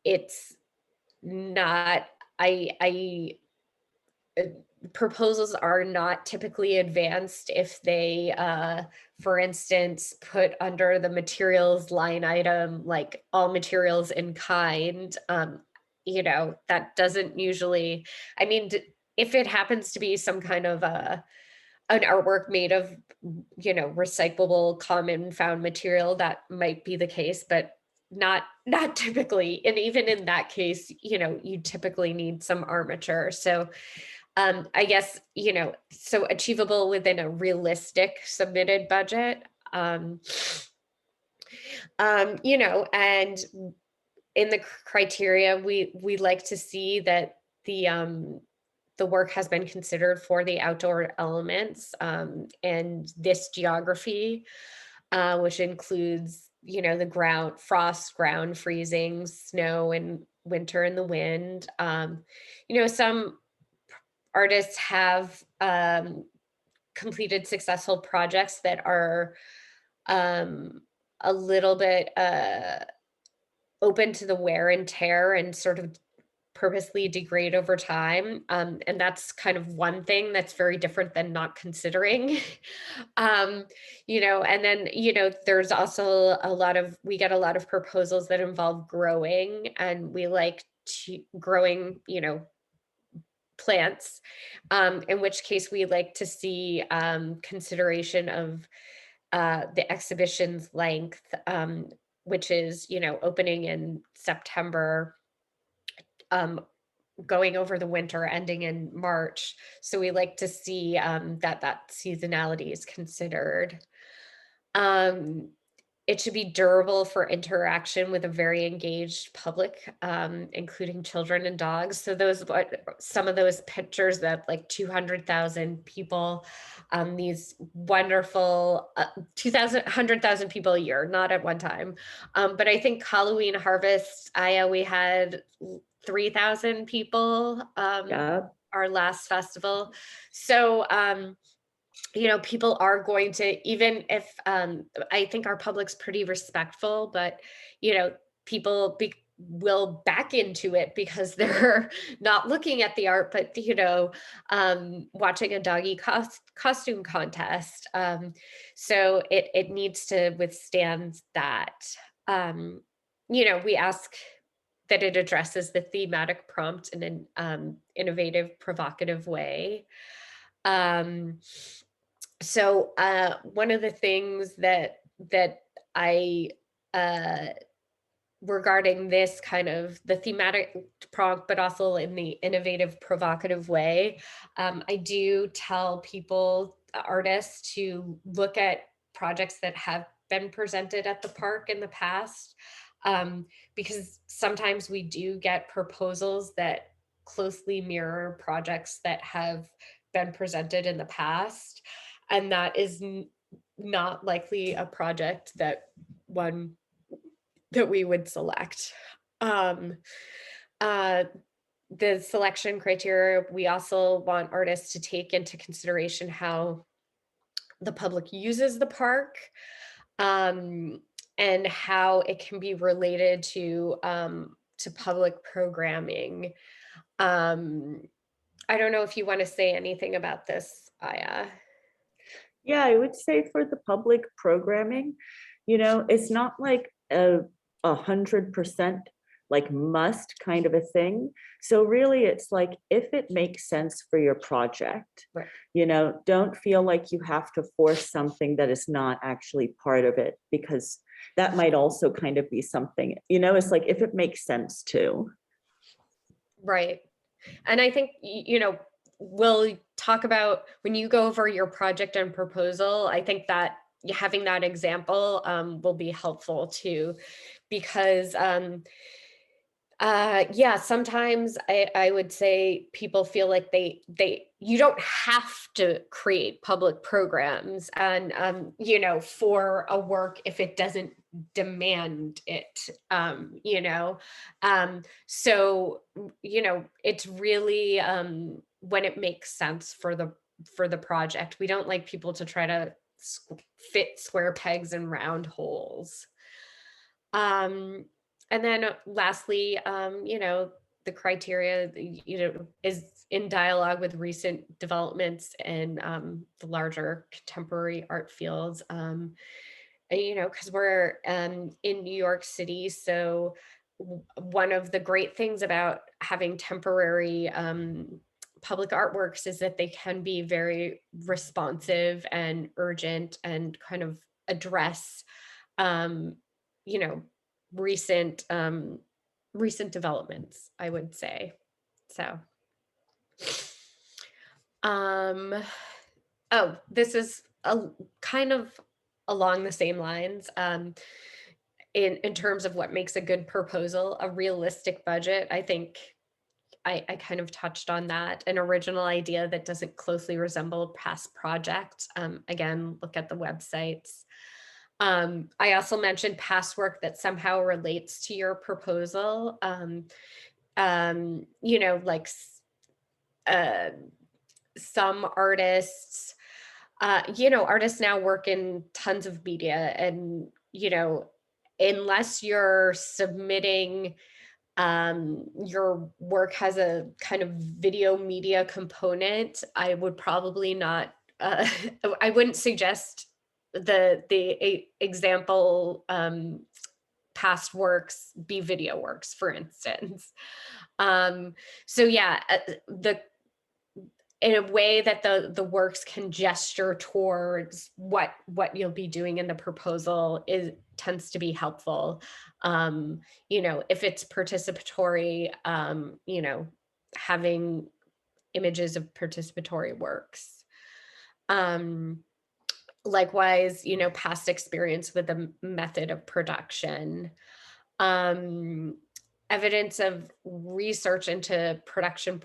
[SPEAKER 1] It's not I uh, proposals are not typically advanced if they for instance put under the materials line item like all materials in kind. That doesn't usually, I mean, if it happens to be some kind of an artwork made of recyclable common found material, that might be the case, but not typically. And even in that case, you typically need some armature. So I guess, so achievable within a realistic submitted budget. And in the criteria, we like to see that the work has been considered for the outdoor elements, and this geography, which includes, the ground freezing, snow and winter and the wind. Some artists have completed successful projects that are um, a little bit open to the wear and tear and sort of purposely degrade over time. And that's kind of one thing that's very different than not considering. And then, there's also we get a lot of proposals that involve growing, and we like to growing, plants, in which case we like to see consideration of the exhibition's length, which is, opening in September, um, going over the winter, ending in March. So we like to see that seasonality is considered. Um, it should be durable for interaction with a very engaged public, including children and dogs. So those what some of those pictures that like 200,000 people, these wonderful 2,000, people a year, not at one time. But I think Halloween Harvest, we had 3,000 people,
[SPEAKER 2] Yeah,
[SPEAKER 1] our last festival. So, people are going to, even if I think our public's pretty respectful, but people will back into it because they're not looking at the art, but watching a doggy costume contest. So it needs to withstand that. We ask that it addresses the thematic prompt in an innovative, provocative way. Um, One of the things that I uh, regarding this kind of the thematic prompt, but also in the innovative, provocative way, I do tell people, artists, to look at projects that have been presented at the park in the past, because sometimes we do get proposals that closely mirror projects that have been presented in the past, and that is not likely a project that one that we would select. Um, uh, the selection criteria, we also want artists to take into consideration how the public uses the park, um, and how it can be related to public programming. Um, I don't know if you want to say anything about this, Aya.
[SPEAKER 2] Yeah, I would say for the public programming, it's not like a 100% like must kind of a thing. So really it's like if it makes sense for your project,
[SPEAKER 1] Right.
[SPEAKER 2] don't feel like you have to force something that is not actually part of it, because that might also kind of be something, it's like if it makes sense to.
[SPEAKER 1] Right. And I think, we'll talk about when you go over your project and proposal, I think that having that example will be helpful too, because yeah, sometimes I would say people feel like you don't have to create public programs and for a work if it doesn't demand it. So it's really when it makes sense for the project. We don't like people to try to fit square pegs in round holes. Um, and then lastly, the criteria, is in dialogue with recent developments in the larger contemporary art fields. Because we're in New York City, so one of the great things about having temporary public artworks is that they can be very responsive and urgent and kind of address um, you know, recent recent developments, I would say. So, um, oh, this is a kind of along the same lines. In terms of what makes a good proposal, a realistic budget. I think I kind of touched on that. An original idea that doesn't closely resemble past projects. Again, look at the websites. I also mentioned past work that somehow relates to your proposal. Like uh, some artists, artists now work in tons of media, and unless you're submitting your work has a kind of video media component, I would probably not. I wouldn't suggest the example past works be video works, for instance. So yeah, the in a way that the works can gesture towards what you'll be doing in the proposal is tends to be helpful. If it's participatory, having images of participatory works. um Likewise, past experience with the method of production, um evidence of research into production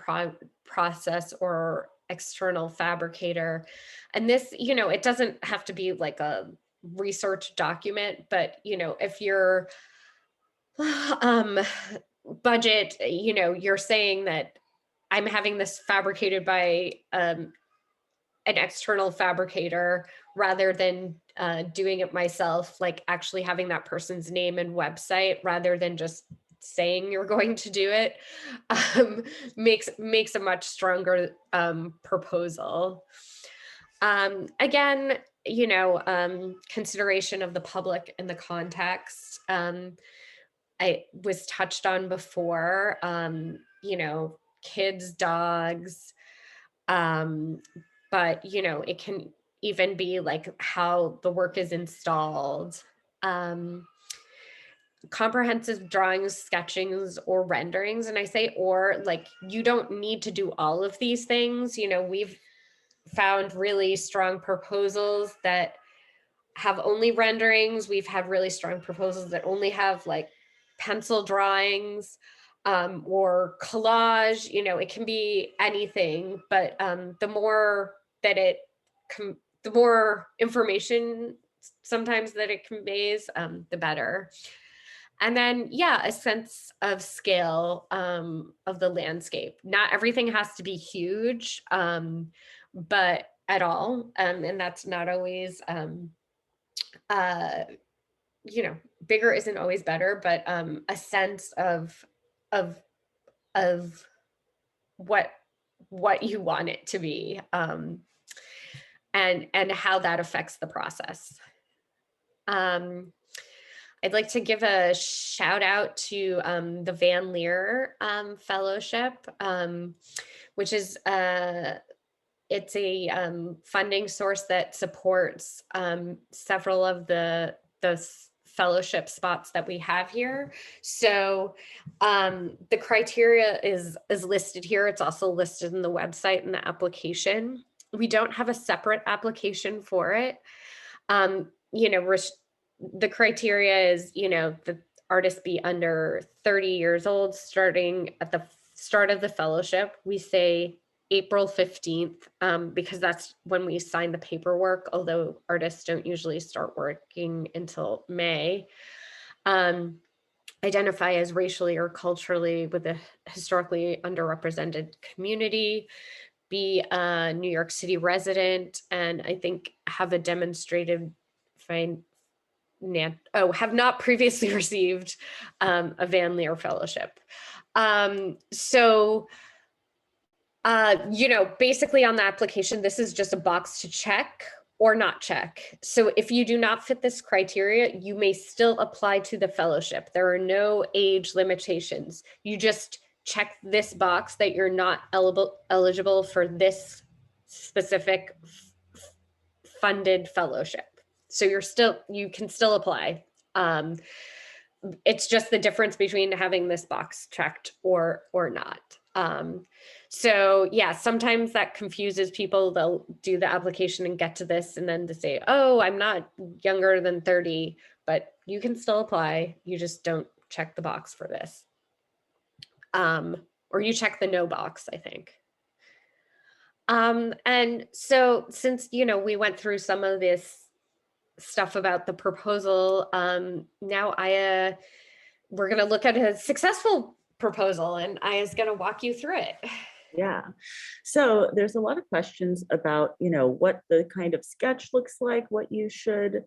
[SPEAKER 1] process or external fabricator. And this, it doesn't have to be like a research document, but if your um budget, you're saying that I'm having this fabricated by an external fabricator rather than doing it myself, like actually having that person's name and website rather than just saying you're going to do it, um, makes a much stronger proposal. Again, consideration of the public and the context. I was touched on before, you know, kids, dogs, um, but, you know, it can even be like how the work is installed. Um, Comprehensive drawings, sketchings, or renderings. And I say, or like, you don't need to do all of these things. You know, we've found really strong proposals that have only renderings. We've had really strong proposals that only have like pencil drawings, or collage. You know, it can be anything, but the more that the more information sometimes that it conveys, the better. And then, yeah, a sense of scale, of the landscape. Not everything has to be huge, but at all. And that's not always, uh, you know, bigger isn't always better, but a sense of of what what you want it to be, and how that affects the process. Um, I'd like to give a shout out to the Van Leer Fellowship, which is it's a funding source that supports several of the fellowship spots that we have here. So the criteria is listed here. It's also listed in the website and the application. We don't have a separate application for it. You know, the criteria is, you know, the artist be under 30 years old, starting at the start of the fellowship. We say April 15th, because that's when we sign the paperwork, although artists don't usually start working until May. Identify as racially or culturally with a historically underrepresented community, be a New York City resident, and I think have a demonstrated have not previously received a Van Leer Fellowship. So, you know, basically on the application, this is just a box to check or not check. So if you do not fit this criteria, you may still apply to the fellowship. There are no age limitations. You just check this box that you're not eligible for this specific funded fellowship. So you can still apply. Um, it's just the difference between having this box checked or not. So yeah, sometimes that confuses people. They'll do the application and get to this and then to say, oh, I'm not younger than 30, but you can still apply. You just don't check the box for this. Or you check the no box, I think. And so since, you know, we went through some of this stuff about the proposal, now we're going to look at a successful proposal, and Aya's going to walk you through it.
[SPEAKER 2] Yeah. So there's a lot of questions about, you know, what the kind of sketch looks like, what you should,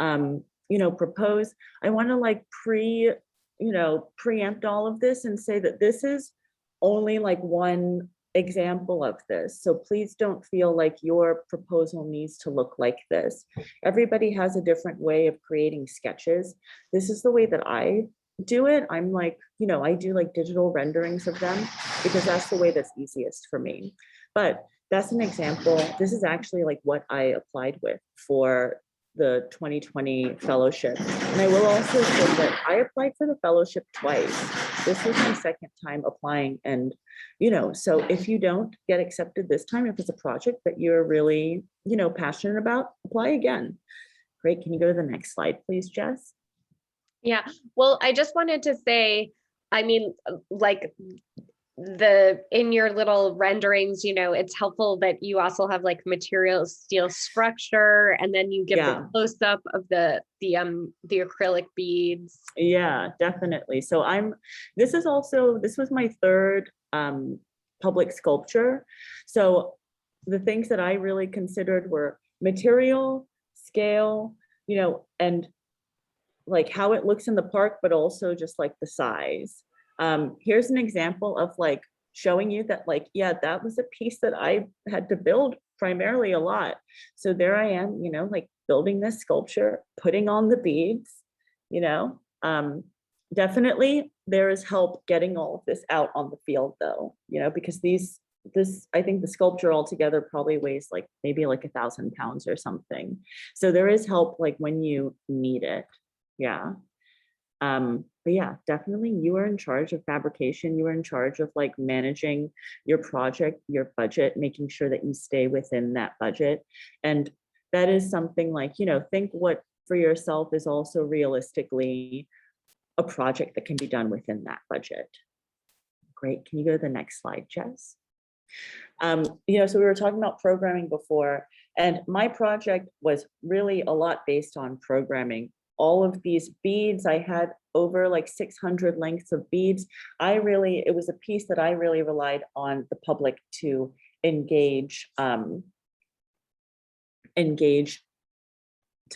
[SPEAKER 2] you know, propose. I want to like preempt all of this and say that this is only like one example of this. So please don't feel like your proposal needs to look like this. Everybody has a different way of creating sketches. This is the way that I do it. I'm like, you know, I do like digital renderings of them because that's the way that's easiest for me. But that's an example. This is actually like what I applied with for the 2020 fellowship. And I will also say that I applied for the fellowship twice. This was my second time applying. And, you know, so if you don't get accepted this time, if it's a project that you're really, you know, passionate about, apply again. Great. Can you go to the next slide, please, Jess?
[SPEAKER 1] Yeah. Well, I just wanted to say, I mean, like in your little renderings, you know, it's helpful that you also have like material steel structure, and then you give the close up of the acrylic beads.
[SPEAKER 2] Yeah, definitely. So this was my third public sculpture. So the things that I really considered were material, scale, you know, and like how it looks in the park, but also just like the size. Here's an example of like showing you that like, yeah, that was a piece that I had to build primarily a lot. So there I am, you know, like building this sculpture, putting on the beads, you know, Definitely there is help getting all of this out on the field though, because I think the sculpture altogether probably weighs like maybe like 1,000 pounds or something. So there is help like when you need it. Yeah. But yeah, definitely you are in charge of fabrication. You are in charge of like managing your project, your budget, making sure that you stay within that budget. And that is something like, think what for yourself is also realistically a project that can be done within that budget. Great. Can you go to the next slide, Jess? So we were talking about programming before, and my project was really a lot based on programming. All of these beads, I had over like 600 lengths of beads. It was a piece that I really relied on the public to engage to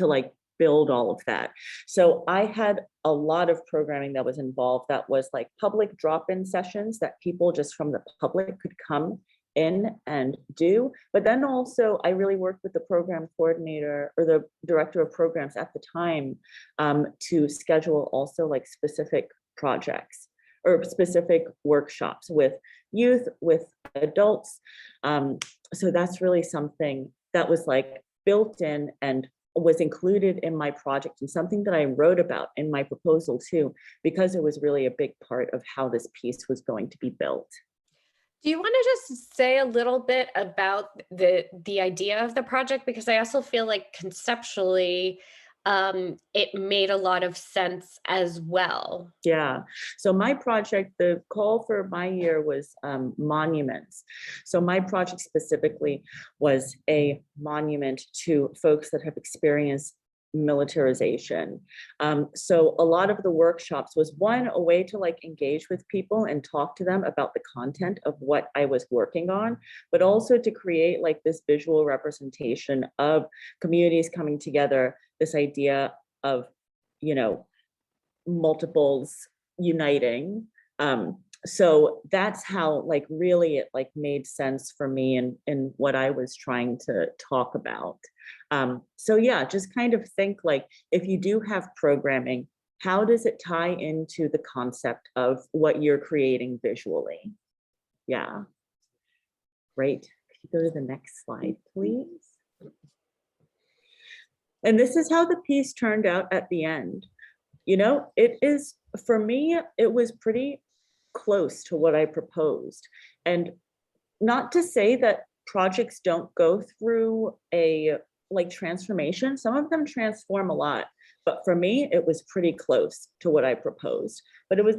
[SPEAKER 2] like build all of that. So I had a lot of programming that was involved that was like public drop-in sessions that people just from the public could come in and do. But then also I really worked with the program coordinator or the director of programs at the time to schedule also like specific projects or specific workshops with youth, with adults. So that's really something that was like built in and was included in my project and something that I wrote about in my proposal too, because it was really a big part of how this piece was going to be built.
[SPEAKER 1] Do you want to just say a little bit about the idea of the project? Because I also feel like conceptually, it made a lot of sense as well.
[SPEAKER 2] Yeah. So my project, the call for my year was monuments. So my project specifically was a monument to folks that have experienced militarization. So a lot of the workshops was one, a way to like engage with people and talk to them about the content of what I was working on, but also to create like this visual representation of communities coming together, this idea of, multiples uniting. So that's how like really it like made sense for me and what I was trying to talk about. So yeah, just kind of think like if you do have programming, how does it tie into the concept of what you're creating visually? Yeah, great. Could you go to the next slide, please? And this is how the piece turned out at the end. It is, for me, it was pretty close to what I proposed. And not to say that projects don't go through a like transformation. Some of them transform a lot, but for me, it was pretty close to what I proposed. But it was,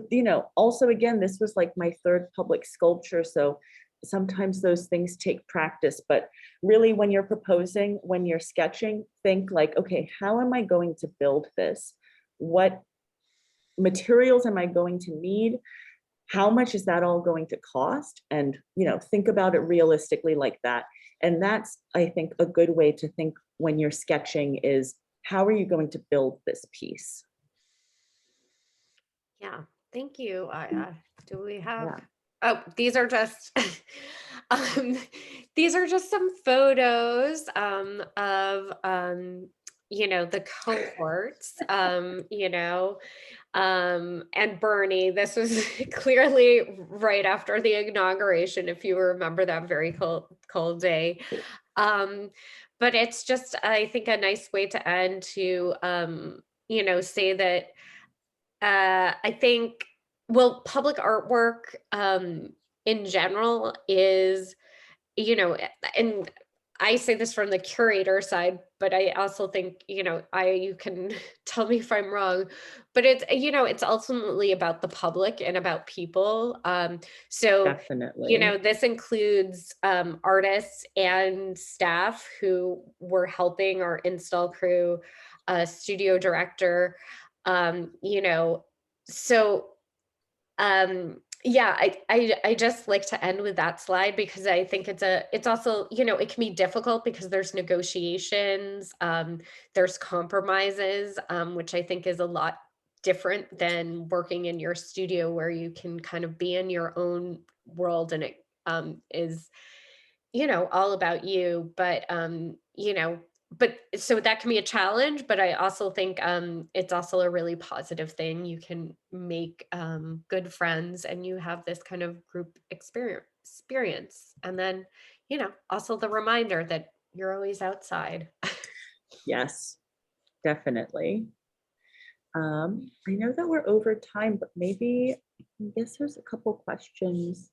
[SPEAKER 2] also again, this was like my third public sculpture. So sometimes those things take practice, but really when you're proposing, when you're sketching, think like, okay, how am I going to build this? What materials am I going to need? How much is that all going to cost? And, think about it realistically like that. And that's, I think, a good way to think when you're sketching is how are you going to build this piece?
[SPEAKER 1] Yeah, thank you, Aya. Do we have?
[SPEAKER 2] Yeah.
[SPEAKER 1] Oh, these are just um, these are just some photos of the cohorts, and Bernie. This was clearly right after the inauguration, if you remember that very cold day. Um, but it's just, I think, a nice way to end to say that I think, well, public artwork in general is, and I say this from the curator side, but I also think, you can tell me if I'm wrong, but it's ultimately about the public and about people. So,
[SPEAKER 2] Definitely.
[SPEAKER 1] this includes artists and staff who were helping our install crew, studio director, so yeah, I just like to end with that slide because I think it's also, it can be difficult because there's negotiations, there's compromises, which I think is a lot different than working in your studio where you can kind of be in your own world and it is all about you. But but so that can be a challenge, but I also think it's also a really positive thing. You can make good friends and you have this kind of group experience. And then, also the reminder that you're always outside.
[SPEAKER 2] Yes, definitely. I know that we're over time, but maybe, I guess there's a couple questions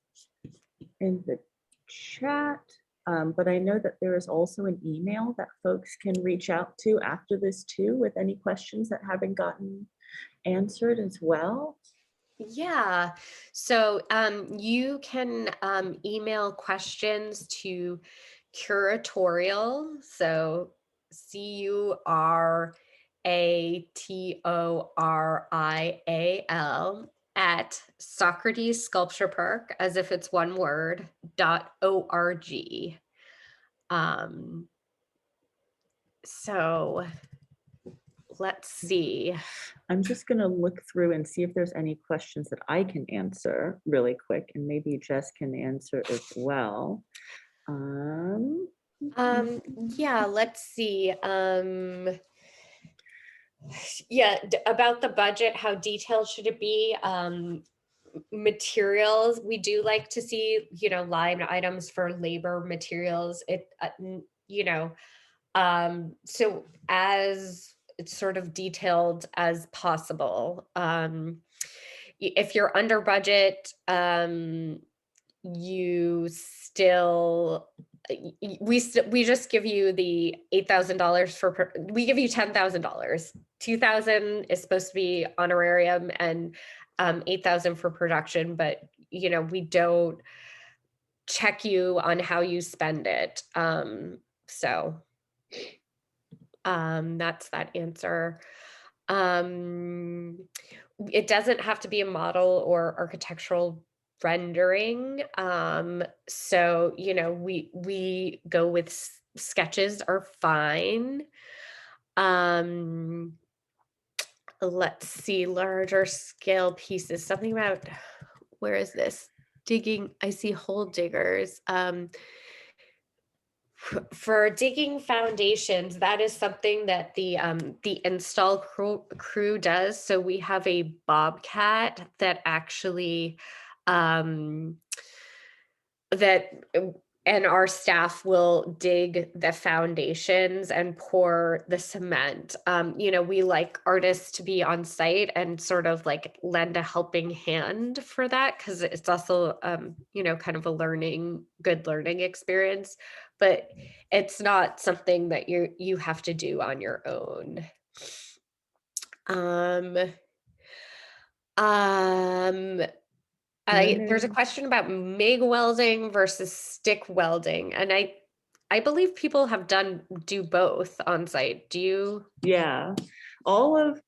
[SPEAKER 2] in the chat. But I know that there is also an email that folks can reach out to after this too with any questions that haven't gotten answered as well.
[SPEAKER 1] Yeah. So you can email questions to curatorial. So Curatorial at Socrates Sculpture Park, as if it's one word, .org. Um, so let's see.
[SPEAKER 2] I'm just going to look through and see if there's any questions that I can answer really quick, and maybe Jess can answer as well. Um,
[SPEAKER 1] Yeah, let's see. Yeah, about the budget, how detailed should it be? Materials, we do like to see, line items for labor materials. So as it's sort of detailed as possible. If you're under budget, you still we just give you the $8,000 we give you $10,000. 2,000 is supposed to be honorarium and 8,000 for production, but we don't check you on how you spend it. So that's that answer. Um, it doesn't have to be a model or architectural rendering. So, we go with sketches are fine. Um, let's see, larger scale pieces. Something about where is this? Digging, I see hole diggers. For digging foundations, that is something that the install crew does. So we have a bobcat that actually um, that and our staff will dig the foundations and pour the cement. We like artists to be on site and sort of like lend a helping hand for that, because it's also kind of a good learning experience, but it's not something that you have to do on your own. Um, um, there's a question about MIG welding versus stick welding, and I believe people have do both on site. Do you?
[SPEAKER 2] yeah, all of,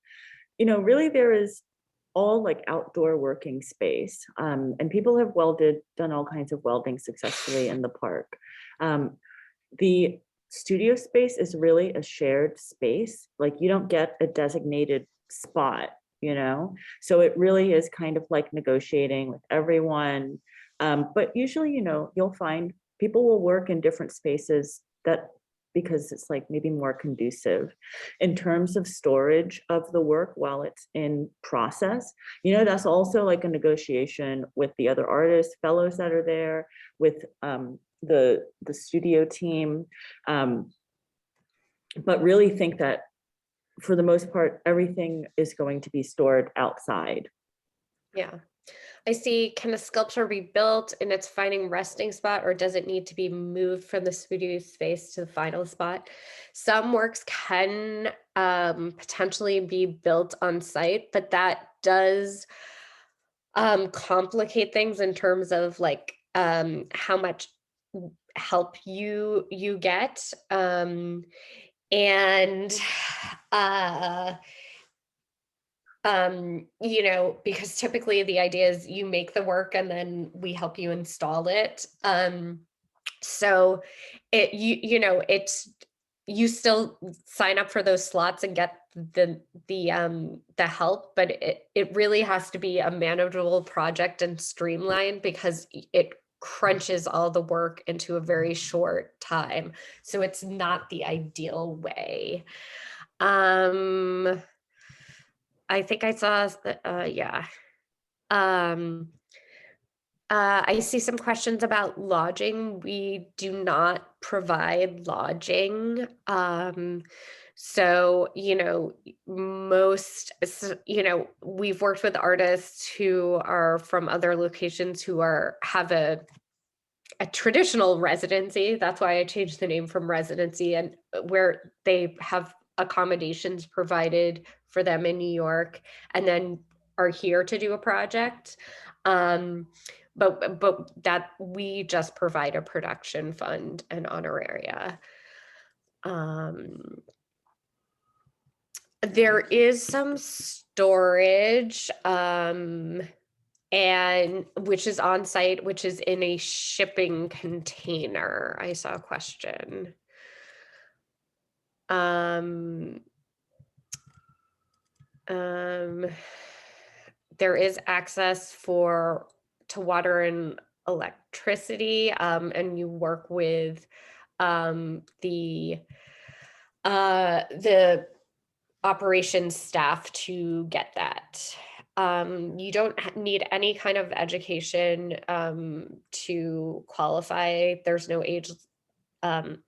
[SPEAKER 2] really there is all like outdoor working space. And people have done all kinds of welding successfully in the park. The studio space is really a shared space. Like you don't get a designated spot, so it really is kind of like negotiating with everyone. But usually, you'll find people will work in different spaces that because it's like maybe more conducive in terms of storage of the work while it's in process. That's also like a negotiation with the other artists, fellows that are there, with the studio team. But really think that for the most part, everything is going to be stored outside.
[SPEAKER 1] Yeah. I see. Can a sculpture be built in its final resting spot, or does it need to be moved from the studio space to the final spot? Some works can potentially be built on site, but that does complicate things in terms of like how much help you get. And uh because typically the idea is you make the work and then we help you install it. So it's you still sign up for those slots and get the help, but it really has to be a manageable project and streamlined, because it crunches all the work into a very short time. So it's not the ideal way. Um, I think I saw, yeah. Um, I see some questions about lodging. We do not provide lodging. So, we've worked with artists who are from other locations who have a traditional residency. That's why I changed the name from residency, and where they have accommodations provided for them in New York and then are here to do a project. Um, but that we just provide a production fund and honoraria. Um, there is some storage, and which is on site, which is in a shipping container. I saw a question. Um, um, there is access to water and electricity, and you work with the operations staff to get that. You don't need any kind of education to qualify. There's no age um,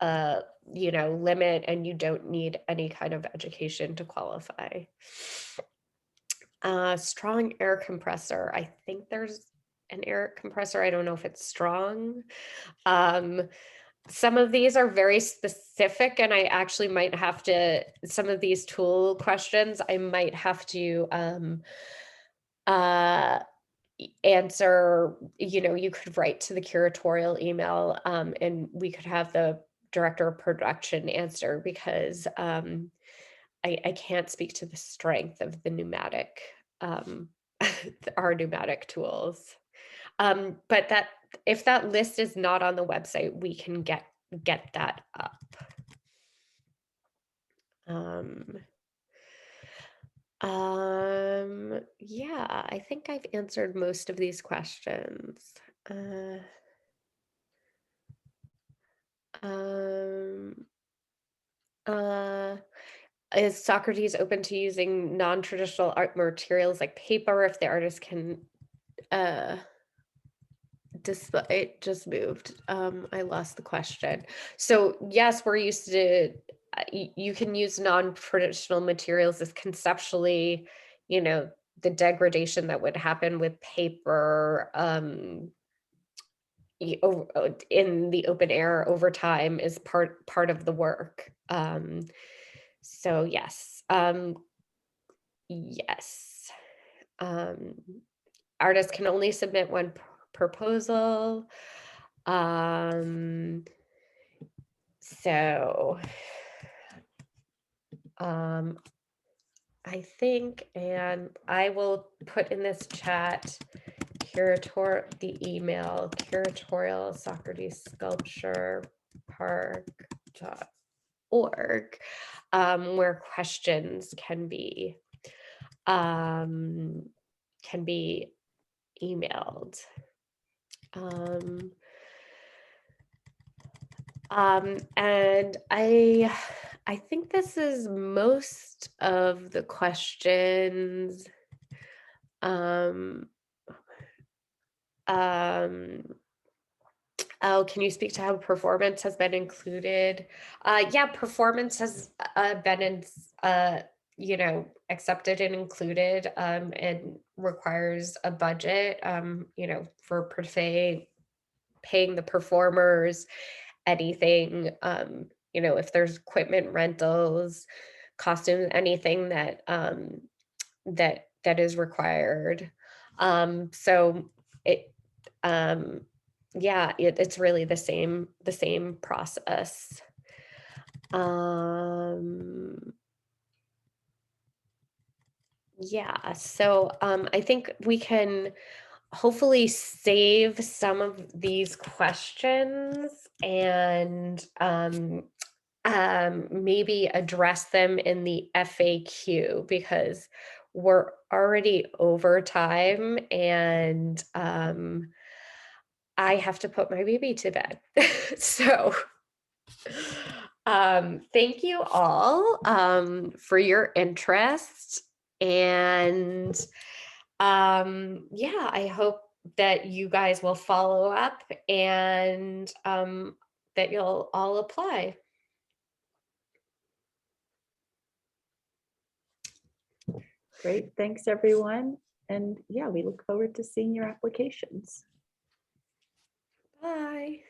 [SPEAKER 1] uh, limit, and you don't need any kind of education to qualify. Strong air compressor. I think there's an air compressor. I don't know if it's strong. Um, some of these are very specific, and I actually might have to, some of these tool questions, I might have to uh, answer. You could write to the curatorial email, and we could have the director of production answer, because I can't speak to the strength of the pneumatic, um, our pneumatic tools. But that if that list is not on the website, we can get that up. Um, yeah, I think I've answered most of these questions. Uh, um, uh, is Socrates open to using non-traditional art materials like paper if the artist can uh display? It just moved. I lost the question. So yes, we're used to, you can use non-traditional materials as conceptually, the degradation that would happen with paper, in the open air over time is part of the work. So yes. Yes. Um, Artists can only submit one proposal. Um, so, um, I think, and I will put in this chat the email, curatorial Socrates sculpture park.org, where questions can be emailed. And I think this is most of the questions. Um, um, oh, can you speak to how performance has been included? Yeah, performance has been accepted and included, and requires a budget, for paying the performers, anything, if there's equipment rentals, costumes, anything that is required. So it, um, yeah, it's really the same process. Um, yeah, so I think we can hopefully save some of these questions and maybe address them in the FAQ, because we're already over time, and I have to put my baby to bed. So, thank you all for your interest. And yeah, I hope that you guys will follow up and that you'll all apply.
[SPEAKER 2] Great, thanks everyone. And yeah, we look forward to seeing your applications.
[SPEAKER 1] Bye.